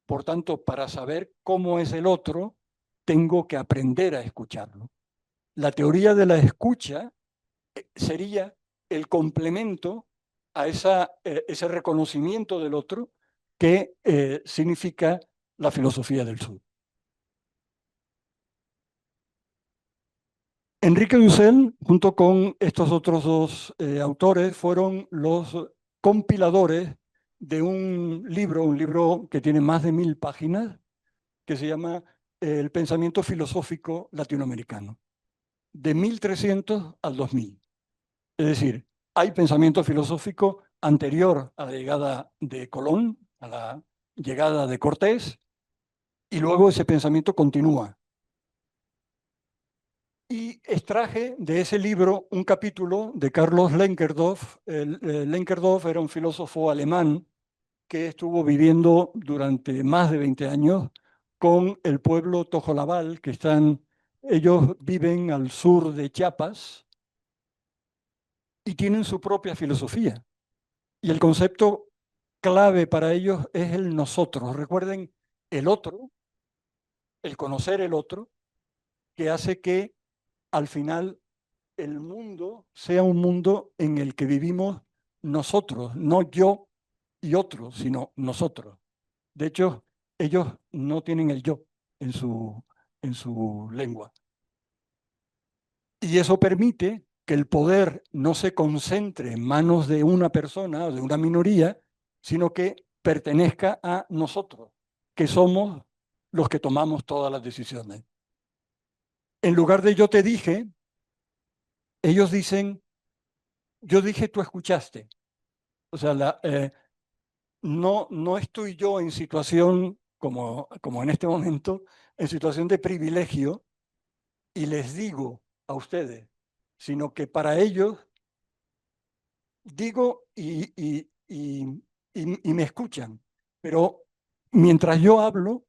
B: Por tanto, para saber cómo es el otro, tengo que aprender a escucharlo. La teoría de la escucha sería el complemento a ese reconocimiento del otro que significa la filosofía del sur. Enrique Dussel, junto con estos otros dos autores, fueron los compiladores de un libro que tiene más de 1000 páginas, que se llama El pensamiento filosófico latinoamericano, de 1300 al 2000. Es decir, hay pensamiento filosófico anterior a la llegada de Colón, a la llegada de Cortés, y luego ese pensamiento continúa. Y extraje de ese libro un capítulo de Carlos Lenkerdorf. Lenkerdorf era un filósofo alemán que estuvo viviendo durante más de 20 años con el pueblo Tojolabal, ellos viven al sur de Chiapas y tienen su propia filosofía. Y el concepto clave para ellos es el nosotros. Recuerden, el otro, el conocer el otro, que hace que al final el mundo sea un mundo en el que vivimos nosotros, no yo y otros, sino nosotros. De hecho, ellos no tienen el yo en su lengua. Y eso permite que el poder no se concentre en manos de una persona o de una minoría, sino que pertenezca a nosotros, que somos los que tomamos todas las decisiones. En lugar de yo te dije, ellos dicen, yo dije, tú escuchaste. O sea, no estoy yo en situación, como en este momento, en situación de privilegio y les digo a ustedes, sino que para ellos digo y me escuchan. Pero mientras yo hablo,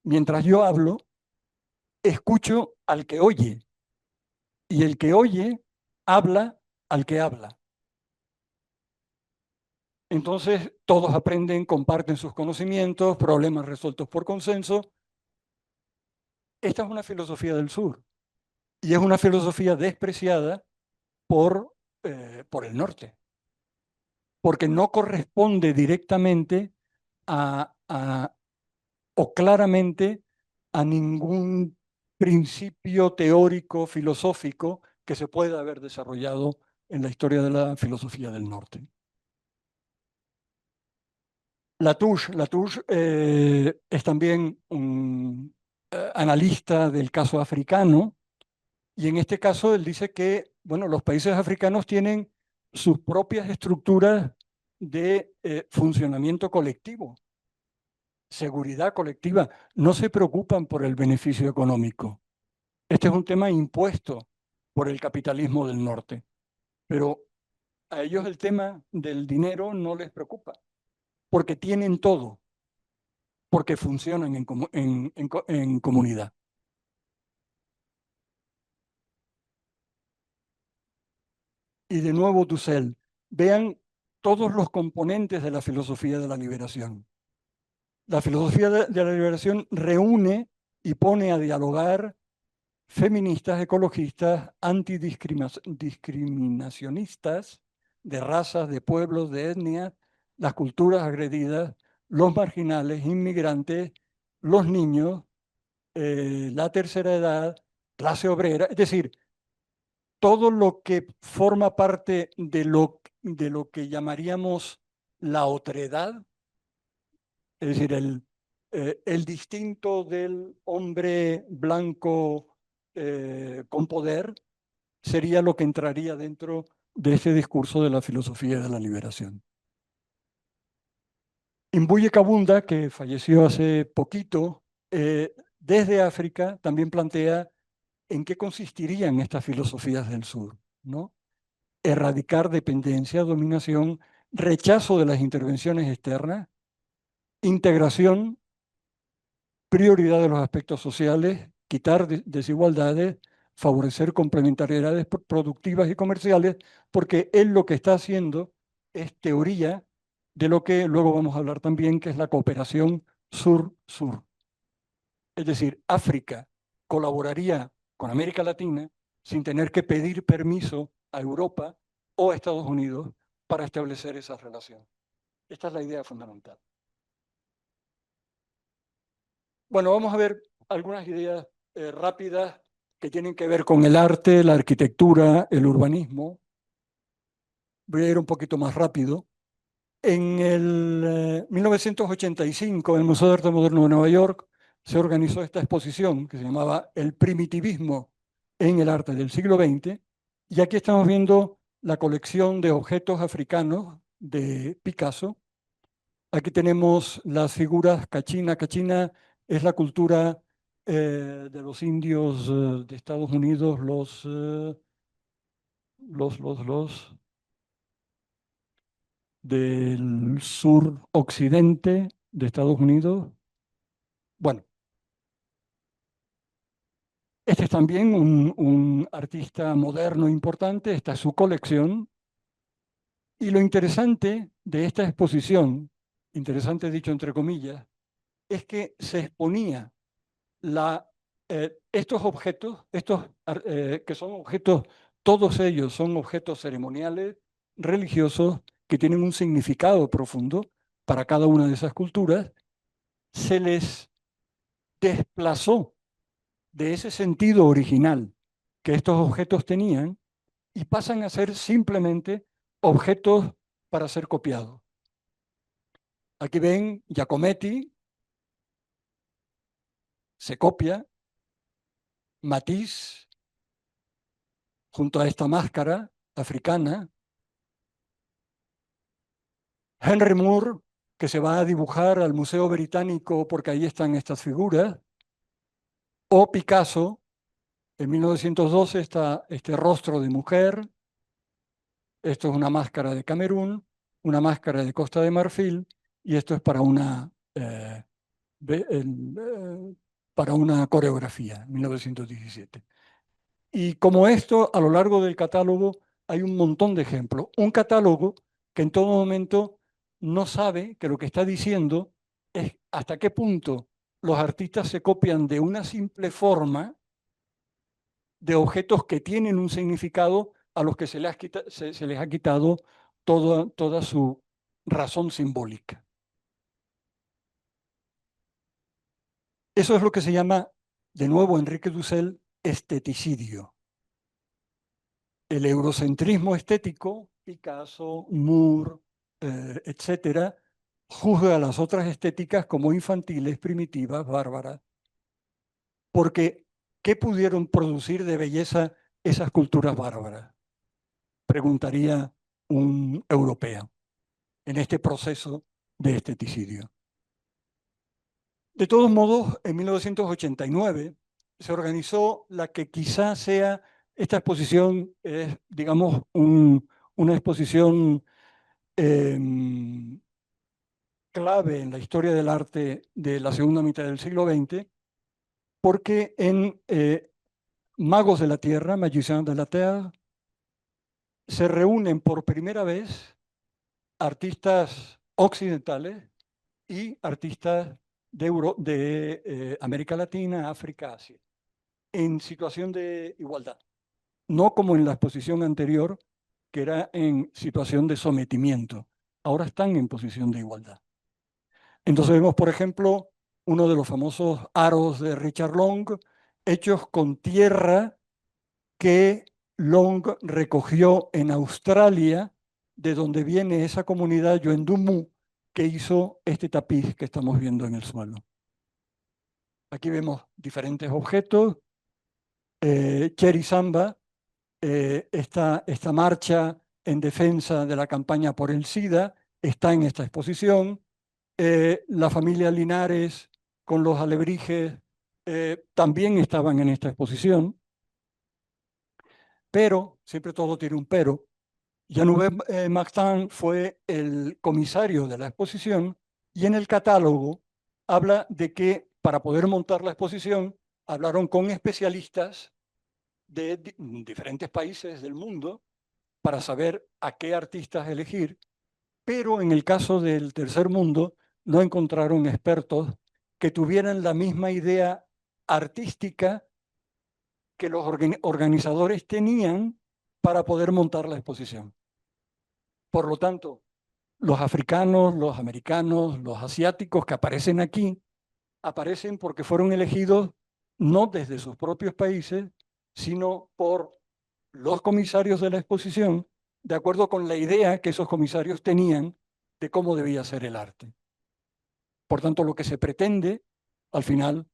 B: mientras yo hablo, escucho al que oye y el que oye habla al que habla. Entonces todos aprenden, comparten sus conocimientos, problemas resueltos por consenso. Esta es una filosofía del sur y es una filosofía despreciada por el norte, porque no corresponde directamente a o claramente a ningún principio teórico, filosófico que se pueda haber desarrollado en la historia de la filosofía del norte. Latouche es también un analista del caso africano y en este caso él dice que bueno, los países africanos tienen sus propias estructuras de funcionamiento colectivo, seguridad colectiva, no se preocupan por el beneficio económico. Este es un tema impuesto por el capitalismo del norte, pero a ellos el tema del dinero no les preocupa, porque tienen todo, porque funcionan en comunidad. Y de nuevo Dussel, vean todos los componentes de la filosofía de la liberación. La filosofía de la liberación reúne y pone a dialogar feministas, ecologistas, antidiscriminacionistas de razas, de pueblos, de etnias, las culturas agredidas, los marginales, inmigrantes, los niños, la tercera edad, clase obrera, es decir, todo lo que forma parte de lo que llamaríamos la otredad, es decir, el distinto del hombre blanco con poder, sería lo que entraría dentro de ese discurso de la filosofía de la liberación. Imbuye Kabunda, que falleció hace poquito, desde África también plantea en qué consistirían estas filosofías del sur, ¿no? Erradicar dependencia, dominación, rechazo de las intervenciones externas, integración, prioridad de los aspectos sociales, quitar desigualdades, favorecer complementariedades productivas y comerciales, porque él lo que está haciendo es teoría de lo que luego vamos a hablar también, que es la cooperación sur-sur. Es decir, África colaboraría con América Latina sin tener que pedir permiso a Europa o a Estados Unidos para establecer esa relación. Esta es la idea fundamental. Bueno, vamos a ver algunas ideas rápidas que tienen que ver con el arte, la arquitectura, el urbanismo. Voy a ir un poquito más rápido. En el 1985, en el Museo de Arte Moderno de Nueva York, se organizó esta exposición que se llamaba El primitivismo en el arte del siglo XX. Y aquí estamos viendo la colección de objetos africanos de Picasso. Aquí tenemos las figuras Cachina. Cachina es la cultura de los indios de Estados Unidos, los del suroccidente de Estados Unidos. Bueno, este es también un artista moderno importante, esta es su colección. Y lo interesante de esta exposición, interesante dicho entre comillas, es que se exponía estos objetos, que son objetos, todos ellos son objetos ceremoniales, religiosos, que tienen un significado profundo para cada una de esas culturas, se les desplazó de ese sentido original que estos objetos tenían y pasan a ser simplemente objetos para ser copiados. Aquí ven Giacometti, se copia, Matisse, junto a esta máscara africana, Henry Moore, que se va a dibujar al Museo Británico porque ahí están estas figuras, o Picasso, en 1912 está este rostro de mujer, esto es una máscara de Camerún, una máscara de Costa de Marfil, y esto es para una coreografía, 1917. Y como esto, a lo largo del catálogo hay un montón de ejemplos. Un catálogo que en todo momento no sabe que lo que está diciendo es hasta qué punto los artistas se copian de una simple forma de objetos que tienen un significado a los que se les ha quitado toda su razón simbólica. Eso es lo que se llama, de nuevo Enrique Dussel, esteticidio. El eurocentrismo estético, Picasso, Moore, etcétera, juzga a las otras estéticas como infantiles, primitivas, bárbaras, porque ¿qué pudieron producir de belleza esas culturas bárbaras? Preguntaría un europeo en este proceso de esteticidio. De todos modos, en 1989 se organizó la que quizás sea, esta exposición es, digamos, una exposición clave en la historia del arte de la segunda mitad del siglo XX, porque en Magos de la Tierra, Magiciens de la Terre, se reúnen por primera vez artistas occidentales y artistas de América Latina, África, Asia, en situación de igualdad. No como en la exposición anterior, que era en situación de sometimiento. Ahora están en posición de igualdad. Entonces vemos, por ejemplo, uno de los famosos aros de Richard Long, hechos con tierra que Long recogió en Australia, de donde viene esa comunidad Yuendumu, que hizo este tapiz que estamos viendo en el suelo. Aquí vemos diferentes objetos. Cherry Samba, esta marcha en defensa de la campaña por el SIDA, está en esta exposición. La familia Linares con los alebrijes también estaban en esta exposición, pero, siempre todo tiene un pero, Jean-Nouvel Martin fue el comisario de la exposición y en el catálogo habla de que para poder montar la exposición hablaron con especialistas de diferentes países del mundo para saber a qué artistas elegir, pero en el caso del tercer mundo no encontraron expertos que tuvieran la misma idea artística que los organizadores tenían para poder montar la exposición. Por lo tanto, los africanos, los americanos, los asiáticos que aparecen aquí, aparecen porque fueron elegidos no desde sus propios países, sino por los comisarios de la exposición, de acuerdo con la idea que esos comisarios tenían de cómo debía ser el arte. Por tanto, lo que se pretende, al final,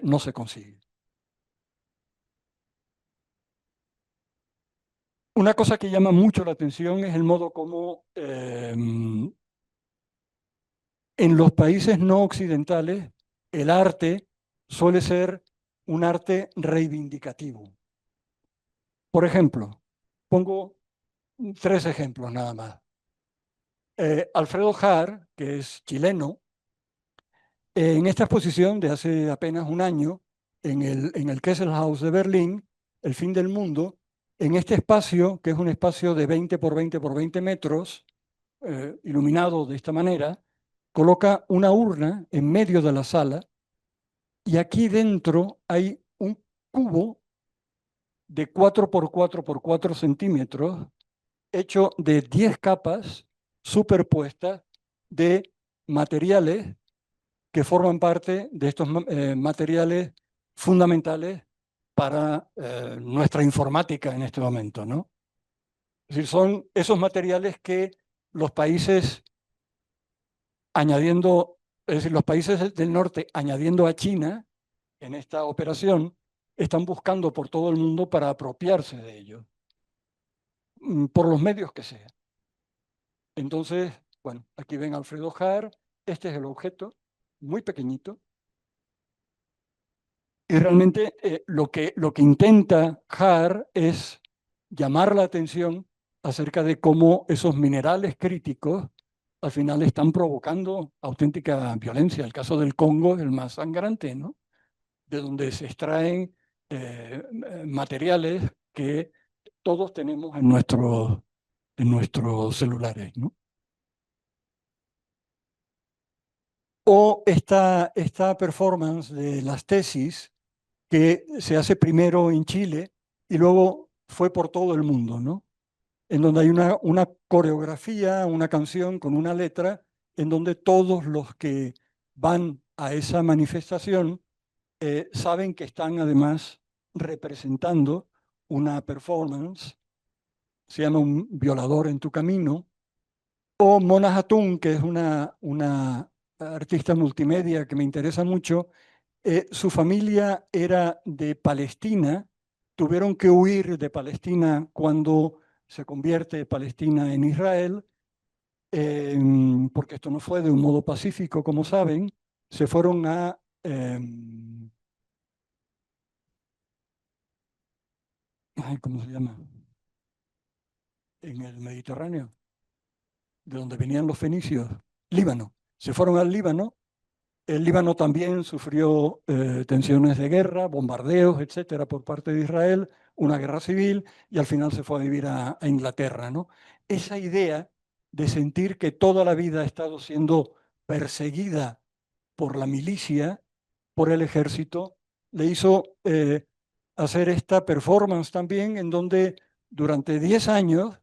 B: no se consigue. Una cosa que llama mucho la atención es el modo como en los países no occidentales el arte suele ser un arte reivindicativo. Por ejemplo, pongo tres ejemplos nada más. Alfredo Haar, que es chileno, en esta exposición de hace apenas un año, en el Kesselhaus de Berlín, El fin del mundo, en este espacio, que es un espacio de 20 por 20 por 20 metros, iluminado de esta manera, coloca una urna en medio de la sala y aquí dentro hay un cubo de 4 por 4 por 4 centímetros hecho de 10 capas superpuestas de materiales que forman parte de estos materiales fundamentales para nuestra informática en este momento, ¿no? Es decir, son esos materiales que los países añadiendo, es decir, los países del norte añadiendo a China en esta operación, están buscando por todo el mundo para apropiarse de ello, por los medios que sea. Entonces, bueno, aquí ven Alfredo Haar, este es el objeto, muy pequeñito, y realmente lo que intenta Haar es llamar la atención acerca de cómo esos minerales críticos al final están provocando auténtica violencia. El caso del Congo es el más sangrante, ¿no? De donde se extraen materiales que todos tenemos en nuestros celulares, ¿no? O esta performance de las tesis que se hace primero en Chile y luego fue por todo el mundo, ¿no? En donde hay una coreografía, una canción con una letra, en donde todos los que van a esa manifestación saben que están además representando una performance, se llama Un violador en tu camino, o Mona Hatun, que es una artista multimedia que me interesa mucho. Su familia era de Palestina, tuvieron que huir de Palestina cuando se convierte Palestina en Israel, porque esto no fue de un modo pacífico, como saben, se fueron a... ¿cómo se llama? En el Mediterráneo, de donde venían los fenicios, Líbano. Se fueron al Líbano. El Líbano también sufrió tensiones de guerra, bombardeos, etcétera, por parte de Israel, una guerra civil, y al final se fue a vivir a Inglaterra, ¿no? Esa idea de sentir que toda la vida ha estado siendo perseguida por la milicia, por el ejército, le hizo hacer esta performance también, en donde durante 10 años,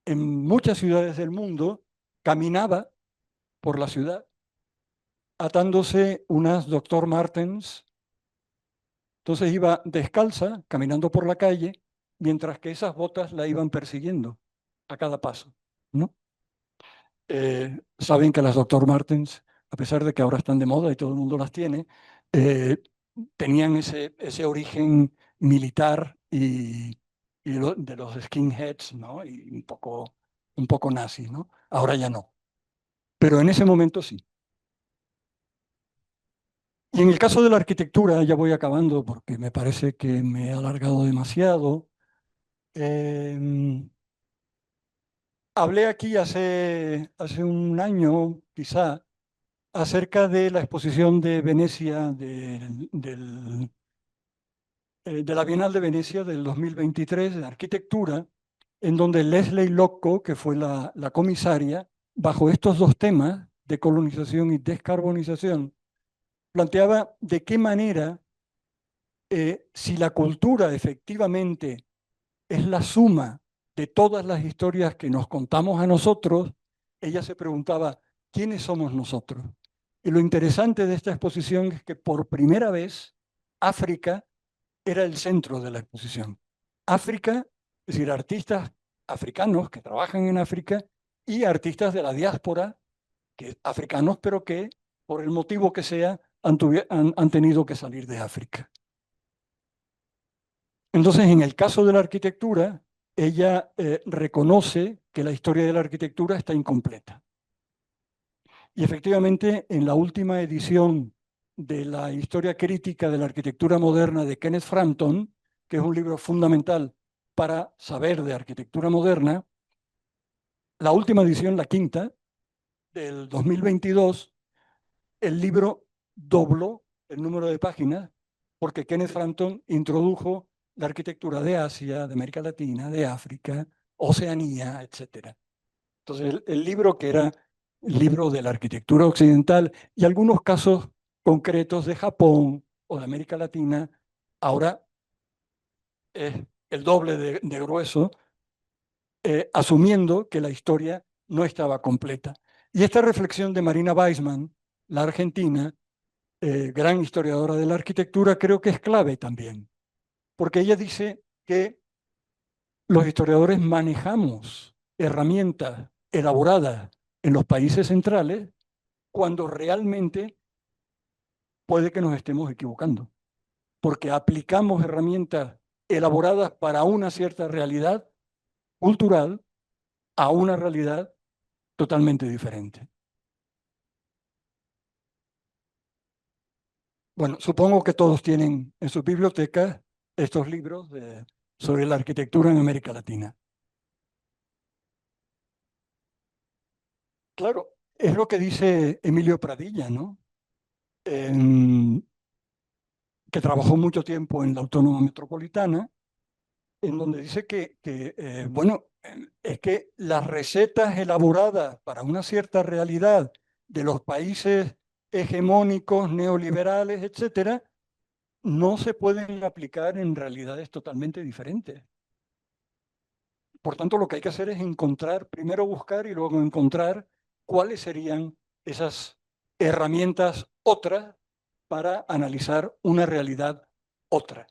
B: en muchas ciudades del mundo, caminaba por la ciudad atándose unas Dr. Martens. Entonces iba descalza, caminando por la calle, mientras que esas botas la iban persiguiendo a cada paso, ¿no? Saben que las Dr. Martens, a pesar de que ahora están de moda y todo el mundo las tiene, eh, tenían ese origen militar y de los skinheads, ¿no? Y un poco nazi, ¿no? Ahora ya no. Pero en ese momento sí. Y en el caso de la arquitectura, ya voy acabando porque me parece que me he alargado demasiado. em, Hablé aquí hace un año, quizá, acerca de la exposición de Venecia, de la Bienal de Venecia del 2023 de arquitectura, en donde Leslie Locco, que fue la comisaria, bajo estos dos temas de colonización y descarbonización, planteaba de qué manera, si la cultura efectivamente es la suma de todas las historias que nos contamos a nosotros, ella se preguntaba, ¿quiénes somos nosotros? Y lo interesante de esta exposición es que por primera vez África era el centro de la exposición. África, es decir, artistas africanos que trabajan en África y artistas de la diáspora, africanos, pero que por el motivo que sea han tenido que salir de África. Entonces, en el caso de la arquitectura, ella reconoce que la historia de la arquitectura está incompleta. Y efectivamente, en la última edición de la Historia Crítica de la Arquitectura Moderna de Kenneth Frampton, que es un libro fundamental para saber de arquitectura moderna, la última edición, la quinta, del 2022, el libro dobló el número de páginas porque Kenneth Frampton introdujo la arquitectura de Asia, de América Latina, de África, Oceanía, etcétera. Entonces, el libro que era el libro de la arquitectura occidental y algunos casos concretos de Japón o de América Latina, ahora es el doble de grueso, asumiendo que la historia no estaba completa. Y esta reflexión de Marina Weissman, la argentina, gran historiadora de la arquitectura, creo que es clave también, porque ella dice que los historiadores manejamos herramientas elaboradas en los países centrales cuando realmente puede que nos estemos equivocando, porque aplicamos herramientas elaboradas para una cierta realidad cultural a una realidad totalmente diferente. Bueno, supongo que todos tienen en sus bibliotecas estos libros sobre la arquitectura en América Latina. Claro, es lo que dice Emilio Pradilla, ¿no? En- que trabajó mucho tiempo en la Autónoma Metropolitana, en donde dice bueno, es que las recetas elaboradas para una cierta realidad de los países hegemónicos, neoliberales, etcétera, no se pueden aplicar en realidades totalmente diferentes. Por tanto, lo que hay que hacer es encontrar, primero buscar y luego encontrar cuáles serían esas herramientas otras para analizar una realidad otra.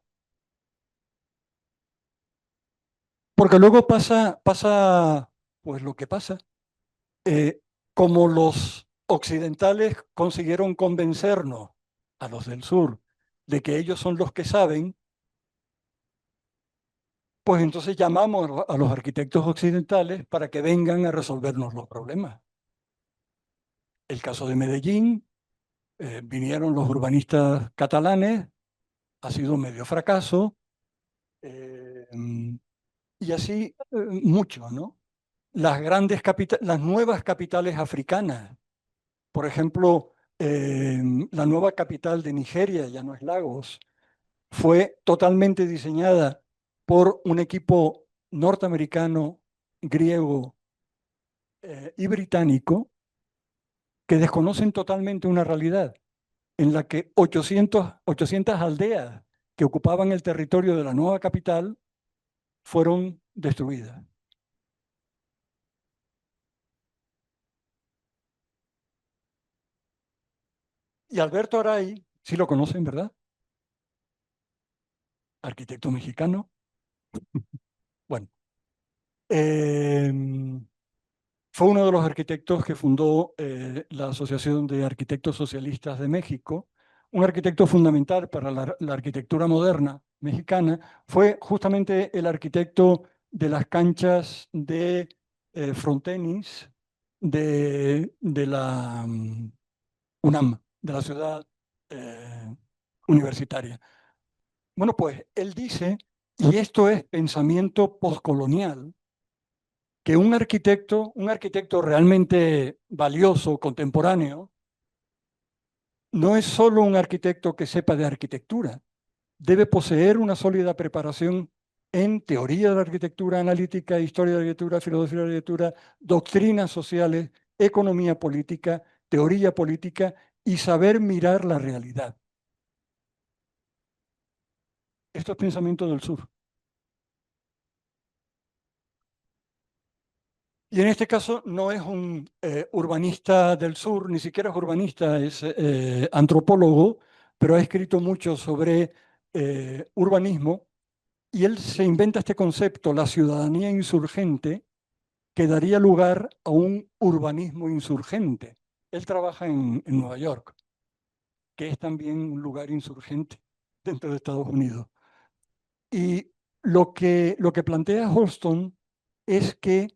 B: Porque luego pasa pues lo que pasa. Eh, Como los occidentales consiguieron convencernos a los del sur de que ellos son los que saben, pues entonces llamamos a los arquitectos occidentales para que vengan a resolvernos los problemas. El caso de Medellín, vinieron los urbanistas catalanes, ha sido medio fracaso, eh, y así mucho, ¿no? Las nuevas capitales africanas, por ejemplo, la nueva capital de Nigeria, ya no es Lagos, fue totalmente diseñada por un equipo norteamericano, griego y británico que desconocen totalmente una realidad en la que 800 aldeas que ocupaban el territorio de la nueva capital fueron destruidas. Y Alberto Aray, sí lo conocen, ¿verdad? Arquitecto mexicano. Bueno, eh, fue uno de los arquitectos que fundó la Asociación de Arquitectos Socialistas de México, un arquitecto fundamental para la arquitectura moderna mexicana. Fue justamente el arquitecto de las canchas de frontenis de la UNAM, de la ciudad eh, universitaria. Bueno, pues él dice, y esto es pensamiento postcolonial, que un arquitecto realmente valioso, contemporáneo, no es solo un arquitecto que sepa de arquitectura, debe poseer una sólida preparación en teoría de la arquitectura analítica, historia de la arquitectura, filosofía de la arquitectura, doctrinas sociales, economía política, teoría política y saber mirar la realidad. Esto es pensamiento del sur. Y en este caso no es un urbanista del sur, ni siquiera es urbanista, es antropólogo, pero ha escrito mucho sobre urbanismo y él se inventa este concepto, la ciudadanía insurgente, que daría lugar a un urbanismo insurgente. Él trabaja en Nueva York, que es también un lugar insurgente dentro de Estados Unidos. Y lo que plantea Holston es que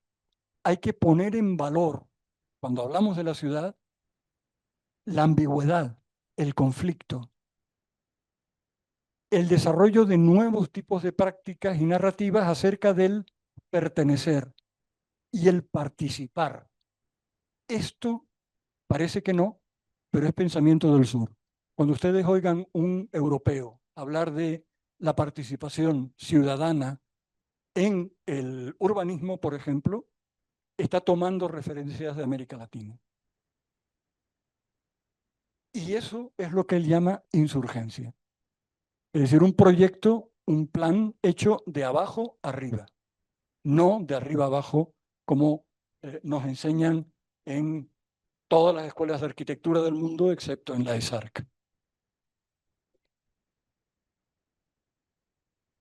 B: hay que poner en valor, cuando hablamos de la ciudad, la ambigüedad, el conflicto, el desarrollo de nuevos tipos de prácticas y narrativas acerca del pertenecer. y el participar. Esto parece que no, pero es pensamiento del sur. Cuando ustedes oigan un europeo hablar de la participación ciudadana en el urbanismo, por ejemplo, está tomando referencias de América Latina. Y eso es lo que él llama insurgencia. Es decir, un proyecto, un plan hecho de abajo arriba, no de arriba abajo como nos enseñan en todas las escuelas de arquitectura del mundo, excepto en la ESARC.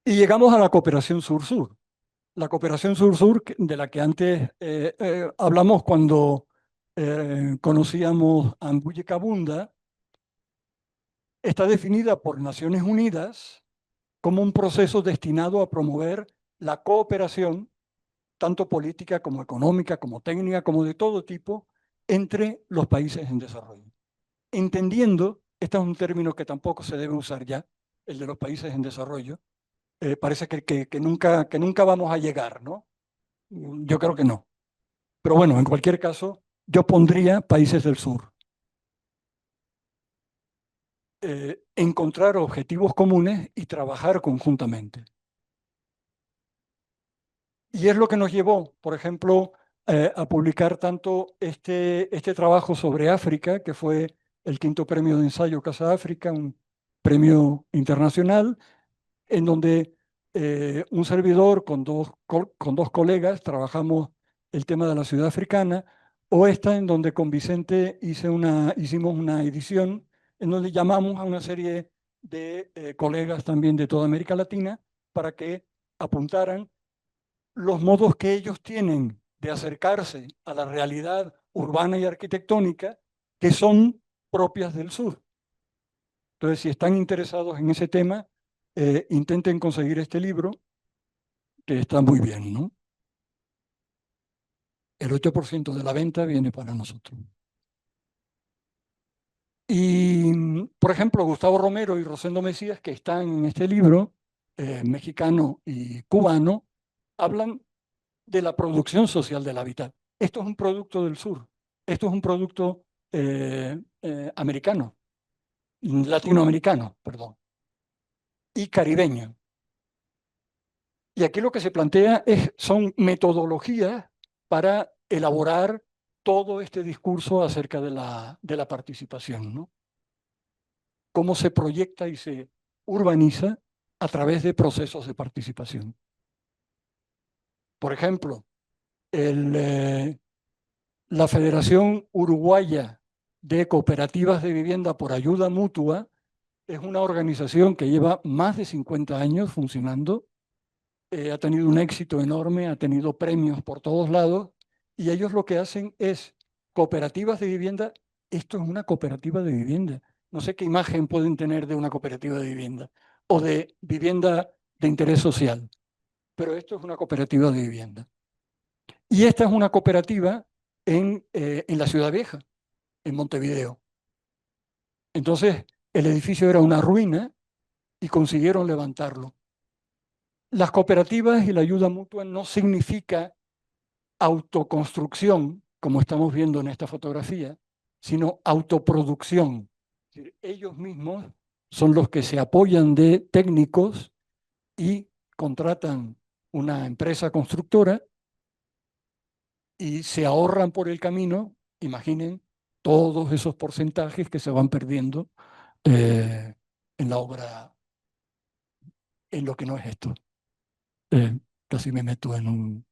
B: Y llegamos a la cooperación sur-sur. La cooperación sur-sur, de la que antes hablamos cuando conocíamos a Mbuye Kabunda, está definida por Naciones Unidas como un proceso destinado a promover la cooperación, tanto política como económica, como técnica, como de todo tipo, entre los países en desarrollo. Entendiendo, este es un término que tampoco se debe usar ya, el de los países en desarrollo, parece que nunca vamos a llegar, ¿no? Yo creo que no. Pero bueno, en cualquier caso, yo pondría países del sur. Encontrar objetivos comunes y trabajar conjuntamente. Y es lo que nos llevó, por ejemplo, a publicar tanto este trabajo sobre África, que fue el quinto premio de ensayo Casa África, un premio internacional, en donde un servidor con dos colegas trabajamos el tema de la ciudad africana, o esta en donde con Vicente hicimos una edición en donde llamamos a una serie de colegas también de toda América Latina para que apuntaran los modos que ellos tienen de acercarse a la realidad urbana y arquitectónica que son propias del sur. Entonces, si están interesados en ese tema, intenten conseguir este libro, que está muy bien, ¿no? El 8% de la venta viene para nosotros. Y, por ejemplo, Gustavo Romero y Rosendo Mesías, que están en este libro, mexicano y cubano, hablan de la producción social del hábitat. Esto es un producto del sur, esto es un producto americano, latinoamericano, perdón, y caribeño. Y aquí lo que se plantea son metodologías para elaborar todo este discurso acerca de la participación, ¿no? Cómo se proyecta y se urbaniza a través de procesos de participación. Por ejemplo, la Federación Uruguaya de Cooperativas de Vivienda por Ayuda Mutua es una organización que lleva más de 50 años funcionando, ha tenido un éxito enorme, ha tenido premios por todos lados, y ellos lo que hacen es cooperativas de vivienda. Esto es una cooperativa de vivienda. No sé qué imagen pueden tener de una cooperativa de vivienda o de vivienda de interés social, pero esto es una cooperativa de vivienda. Y esta es una cooperativa en la Ciudad Vieja, en Montevideo. Entonces, el edificio era una ruina y consiguieron levantarlo. Las cooperativas y la ayuda mutua no significa autoconstrucción, como estamos viendo en esta fotografía, sino autoproducción. Es decir, ellos mismos son los que se apoyan de técnicos y contratan una empresa constructora y se ahorran por el camino, imaginen, todos esos porcentajes que se van perdiendo en la obra, en lo que no es esto. Casi me meto en un...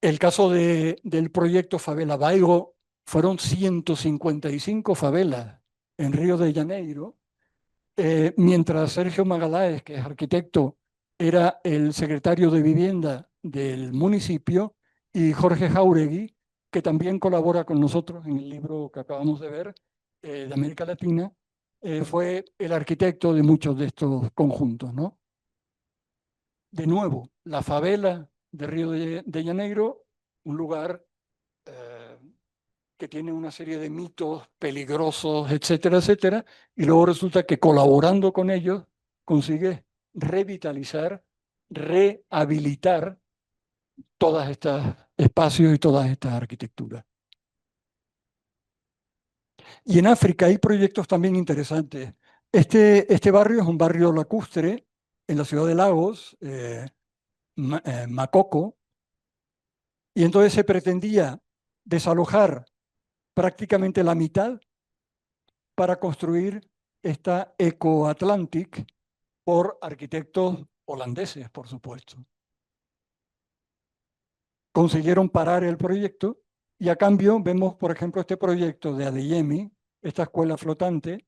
B: El caso del proyecto Favela Baigo, fueron 155 favelas en Río de Janeiro, mientras Sergio Magaláes, que es arquitecto, era el secretario de vivienda del municipio, y Jorge Jauregui, que también colabora con nosotros en el libro que acabamos de ver, de América Latina, fue el arquitecto de muchos de estos conjuntos, ¿no? De nuevo, la favela de Río de Janeiro, un lugar que tiene una serie de mitos peligrosos, etcétera, etcétera, y luego resulta que colaborando con ellos consigue revitalizar, rehabilitar todas espacios y todas estas arquitecturas. Y en África hay proyectos también interesantes. Este barrio es un barrio lacustre en la ciudad de Lagos, Makoko, y entonces se pretendía desalojar prácticamente la mitad para construir esta Eco Atlantic por arquitectos holandeses, por supuesto. Consiguieron parar el proyecto y a cambio vemos, por ejemplo, este proyecto de Adeyemi, esta escuela flotante,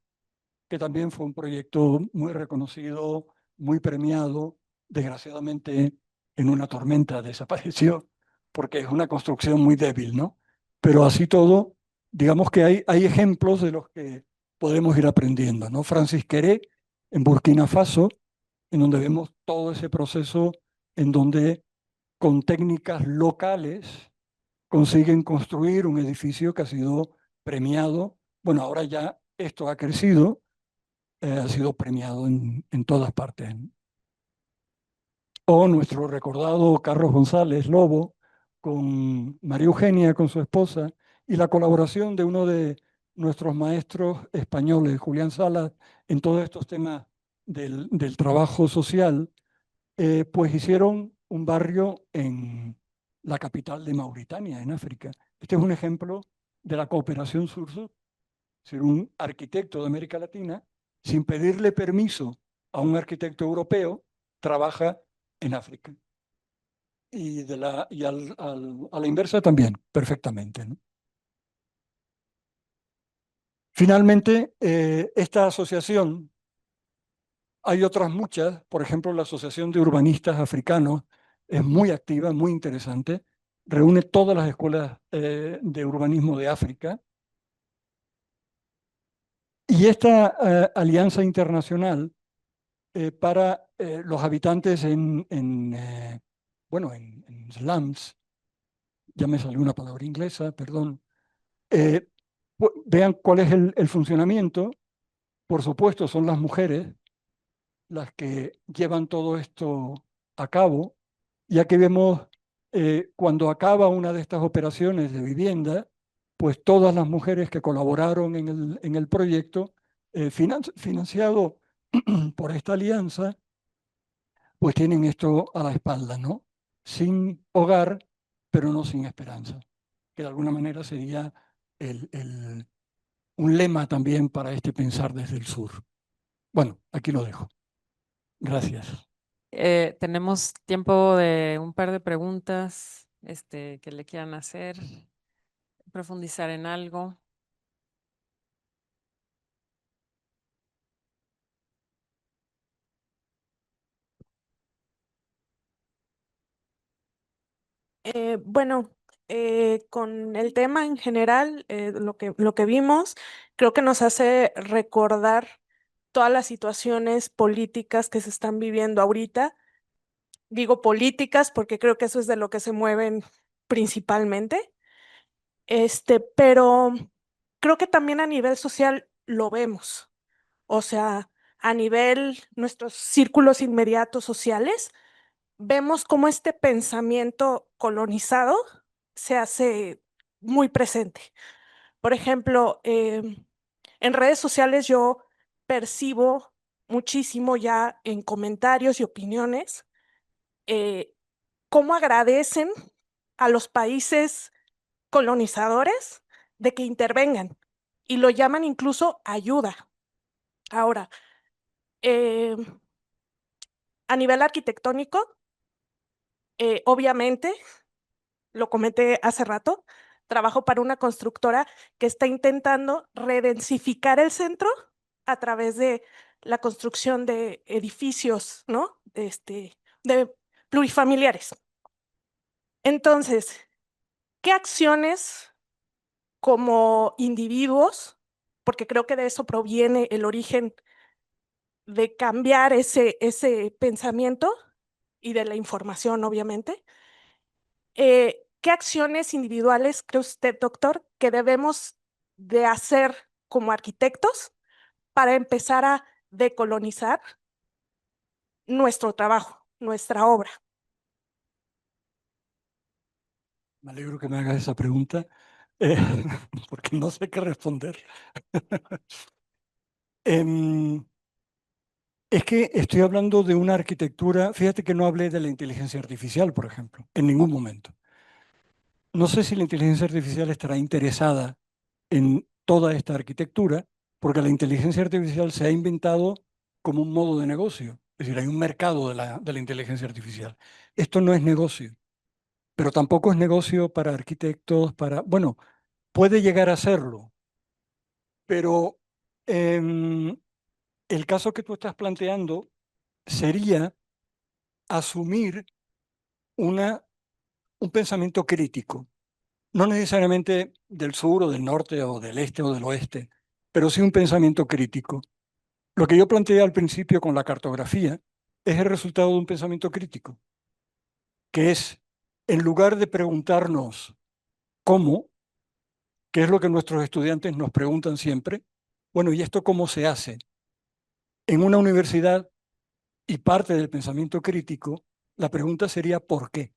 B: que también fue un proyecto muy reconocido, muy premiado. Desgraciadamente, en una tormenta desapareció, porque es una construcción muy débil, ¿no? Pero así todo, digamos que hay ejemplos de los que podemos ir aprendiendo, ¿no? Francis Queré, en Burkina Faso, en donde vemos todo ese proceso en donde con técnicas locales consiguen construir un edificio que ha sido premiado. Bueno, ahora ya esto ha crecido, ha sido premiado en todas partes. O nuestro recordado Carlos González Lobo con María Eugenia, con su esposa, y la colaboración de uno de nuestros maestros españoles, Julián Salas, en todos estos temas del trabajo social, pues hicieron un barrio en la capital de Mauritania, en África. Este es un ejemplo de la cooperación sur-sur. Ser un arquitecto de América Latina, sin pedirle permiso a un arquitecto europeo, trabaja en África. A la inversa también, perfectamente, ¿no? Finalmente, esta asociación, hay otras muchas, por ejemplo, la Asociación de Urbanistas Africanos es muy activa, muy interesante, reúne todas las escuelas de urbanismo de África. Y esta alianza internacional para los habitantes bueno, en slums, ya me salió una palabra inglesa, perdón, eh, vean cuál es el funcionamiento. Por supuesto, son las mujeres las que llevan todo esto a cabo, ya que vemos cuando acaba una de estas operaciones de vivienda, pues todas las mujeres que colaboraron en el proyecto, financiado por esta alianza, pues tienen esto a la espalda, ¿no? Sin hogar, pero no sin esperanza, que de alguna manera sería un lema también para este pensar desde el sur. Bueno, aquí lo dejo. Gracias.
A: Tenemos tiempo de un par de preguntas que le quieran hacer, profundizar en algo.
C: Bueno, con el tema en general, lo que vimos, creo que nos hace recordar todas las situaciones políticas que se están viviendo ahorita. Digo políticas porque creo que eso es de lo que se mueven principalmente. Pero creo que también a nivel social lo vemos. O sea, a nivel nuestros círculos inmediatos sociales, vemos cómo este pensamiento colonizado se hace muy presente. Por ejemplo, en redes sociales yo percibo muchísimo ya en comentarios y opiniones eh, cómo agradecen a los países colonizadores de que intervengan y lo llaman incluso ayuda. Ahora, eh, a nivel arquitectónico, obviamente, lo comenté hace rato, trabajo para una constructora que está intentando redensificar el centro a través de la construcción de edificios, ¿no? De plurifamiliares. Entonces, ¿qué acciones como individuos, porque creo que de eso proviene el origen de cambiar ese pensamiento y de la información, obviamente? ¿Qué acciones individuales cree usted, doctor, que debemos de hacer como arquitectos para empezar a decolonizar nuestro trabajo, nuestra obra?
B: Me alegro que me hagas esa pregunta, eh, porque no sé qué responder. Em, es que estoy hablando de una arquitectura, fíjate que no hablé de la inteligencia artificial, por ejemplo, en ningún momento. No sé si la inteligencia artificial estará interesada en toda esta arquitectura, porque la inteligencia artificial se ha inventado como un modo de negocio. Es decir, hay un mercado de la inteligencia artificial. Esto no es negocio, pero tampoco es negocio para arquitectos, bueno, puede llegar a serlo, pero em, el caso que tú estás planteando sería asumir una, un pensamiento crítico, no necesariamente del sur o del norte o del este o del oeste, pero sí un pensamiento crítico. Lo que yo planteé al principio con la cartografía es el resultado de un pensamiento crítico, que es, en lugar de preguntarnos cómo, que es lo que nuestros estudiantes nos preguntan siempre, bueno, ¿y esto cómo se hace? En una universidad y parte del pensamiento crítico, la pregunta sería ¿por qué?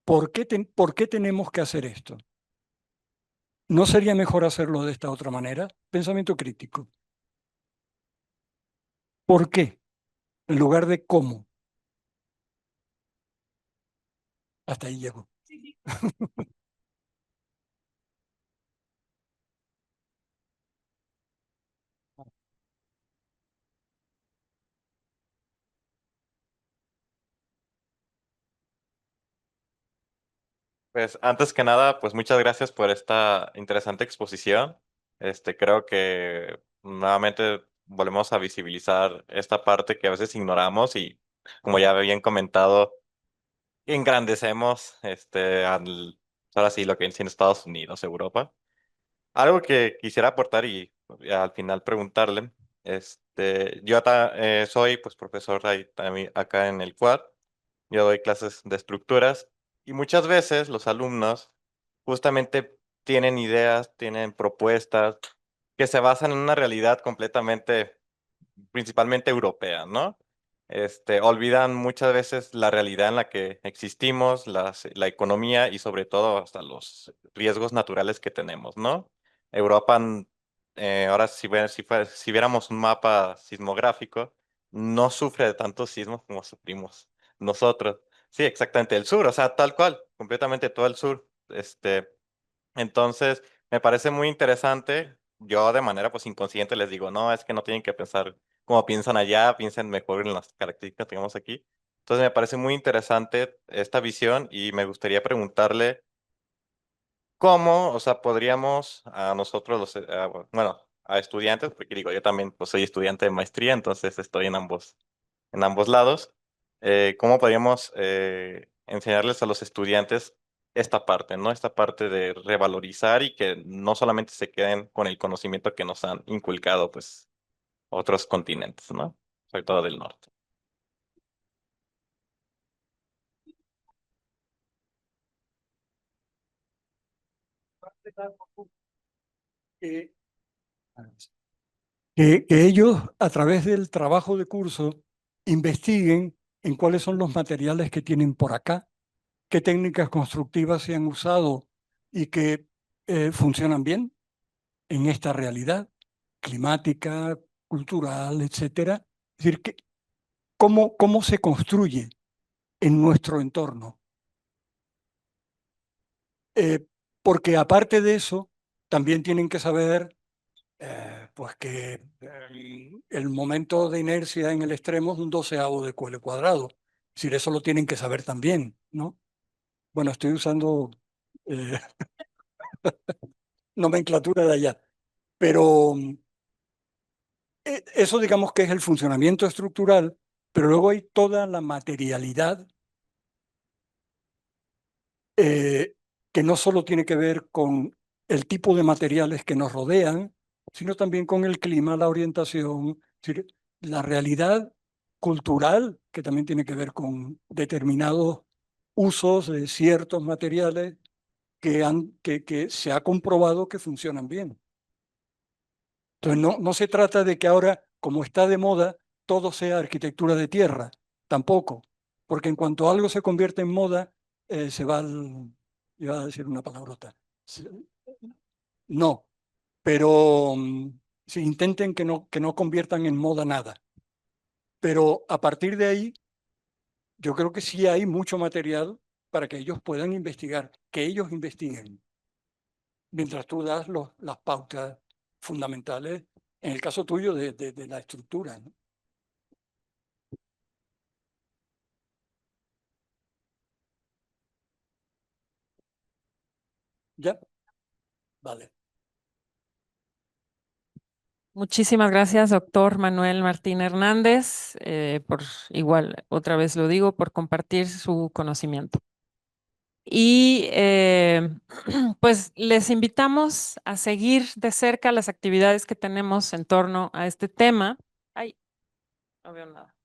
B: ¿Por qué tenemos que hacer esto? ¿No sería mejor hacerlo de esta otra manera? Pensamiento crítico. ¿Por qué? En lugar de cómo. Hasta ahí llego.
D: Pues antes que nada, pues muchas gracias por esta interesante exposición. Creo que nuevamente volvemos a visibilizar esta parte que a veces ignoramos y, como ya habían comentado, engrandecemos ahora sí lo que viene siendo Estados Unidos, Europa. Algo que quisiera aportar y al final preguntarle, soy pues profesor ahí, también acá en el Quad. Yo doy clases de estructuras y muchas veces los alumnos justamente tienen ideas, tienen propuestas que se basan en una realidad completamente, principalmente europea, ¿no? Olvidan muchas veces la realidad en la que existimos, la economía y sobre todo hasta los riesgos naturales que tenemos, ¿no? Europa, ahora si viéramos un mapa sismográfico, no sufre de tantos sismos como sufrimos nosotros. Sí, exactamente, el sur, o sea, tal cual, completamente todo el sur. Entonces, me parece muy interesante. Yo de manera pues inconsciente les digo, no, es que no tienen que pensar como piensan allá, piensen mejor en las características que tenemos aquí. Entonces, me parece muy interesante esta visión y me gustaría preguntarle cómo, o sea, podríamos a nosotros, bueno, a estudiantes, porque digo, yo también pues, soy estudiante de maestría, entonces estoy en ambos lados. ¿Cómo podríamos enseñarles a los estudiantes esta parte, ¿no? Esta parte de revalorizar y que no solamente se queden con el conocimiento que nos han inculcado, pues, otros continentes, ¿no? Sobre todo del norte.
B: Que, que ellos, a través del trabajo de curso, investiguen en cuáles son los materiales que tienen por acá, qué técnicas constructivas se han usado y que funcionan bien en esta realidad climática, cultural, etcétera. Es decir, cómo se construye en nuestro entorno. Eh, porque aparte de eso, también tienen que saber pues que el momento de inercia en el extremo es un doceavo de QL cuadrado. Es decir, eso lo tienen que saber también, ¿no? Bueno, estoy usando eh, nomenclatura de allá, pero eso digamos que es el funcionamiento estructural, pero luego hay toda la materialidad eh, que no solo tiene que ver con el tipo de materiales que nos rodean, sino también con el clima, la orientación, es decir, la realidad cultural, que también tiene que ver con determinados usos de ciertos materiales que se ha comprobado que funcionan bien. Entonces, no se trata de que ahora, como está de moda, todo sea arquitectura de tierra, tampoco, porque en cuanto algo se convierte en moda, se va iba a decir una palabrota. No, pero sí, intenten que no conviertan en moda nada. Pero a partir de ahí, yo creo que sí hay mucho material para que ellos puedan investigar, que ellos investiguen, mientras tú das las pautas fundamentales, en el caso tuyo de la estructura, ¿no? ¿Ya? Vale.
A: Muchísimas gracias, doctor Manuel Martín Hernández, por igual, otra vez lo digo, por compartir su conocimiento. Y pues les invitamos a seguir de cerca las actividades que tenemos en torno a este tema. Ay, no veo nada.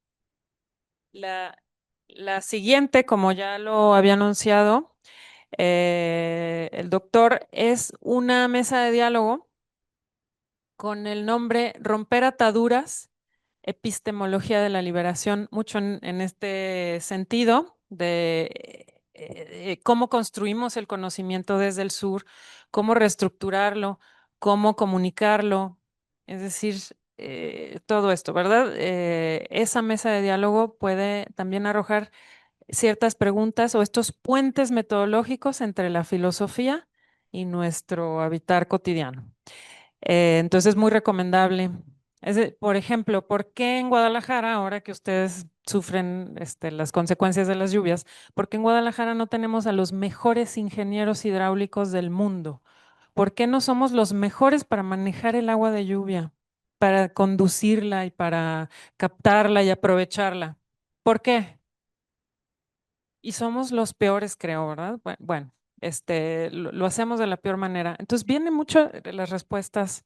A: La siguiente, como ya lo había anunciado, el doctor, es una mesa de diálogo con el nombre Romper ataduras, epistemología de la liberación, mucho en este sentido de cómo construimos el conocimiento desde el sur, cómo reestructurarlo, cómo comunicarlo, es decir, todo esto, ¿verdad? Esa mesa de diálogo puede también arrojar ciertas preguntas o estos puentes metodológicos entre la filosofía y nuestro habitar cotidiano. Entonces, muy recomendable. Por ejemplo, ¿por qué en Guadalajara, ahora que ustedes sufren las consecuencias de las lluvias, por qué en Guadalajara no tenemos a los mejores ingenieros hidráulicos del mundo? ¿Por qué no somos los mejores para manejar el agua de lluvia, para conducirla y para captarla y aprovecharla? ¿Por qué? Y somos los peores, creo, ¿verdad? Bueno, lo hacemos de la peor manera. Entonces, vienen mucho las respuestas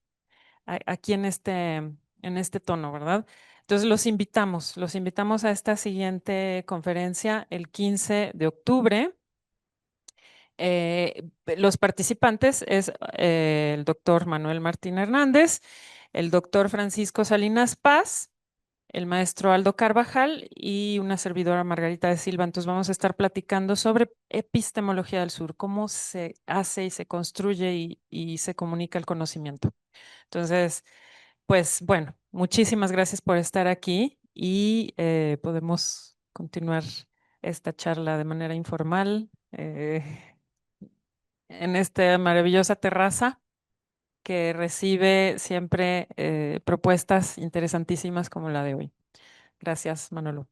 A: aquí en este tono, ¿verdad? Entonces los invitamos a esta siguiente conferencia el 15 de octubre. Los participantes es el doctor Manuel Martín Hernández, el doctor Francisco Salinas Paz, el maestro Aldo Carvajal y una servidora Margarita de Silva. Entonces vamos a estar platicando sobre epistemología del sur, cómo se hace y se construye y se comunica el conocimiento. Entonces, pues bueno, muchísimas gracias por estar aquí y podemos continuar esta charla de manera informal en esta maravillosa terraza que recibe siempre propuestas interesantísimas como la de hoy. Gracias, Manolo.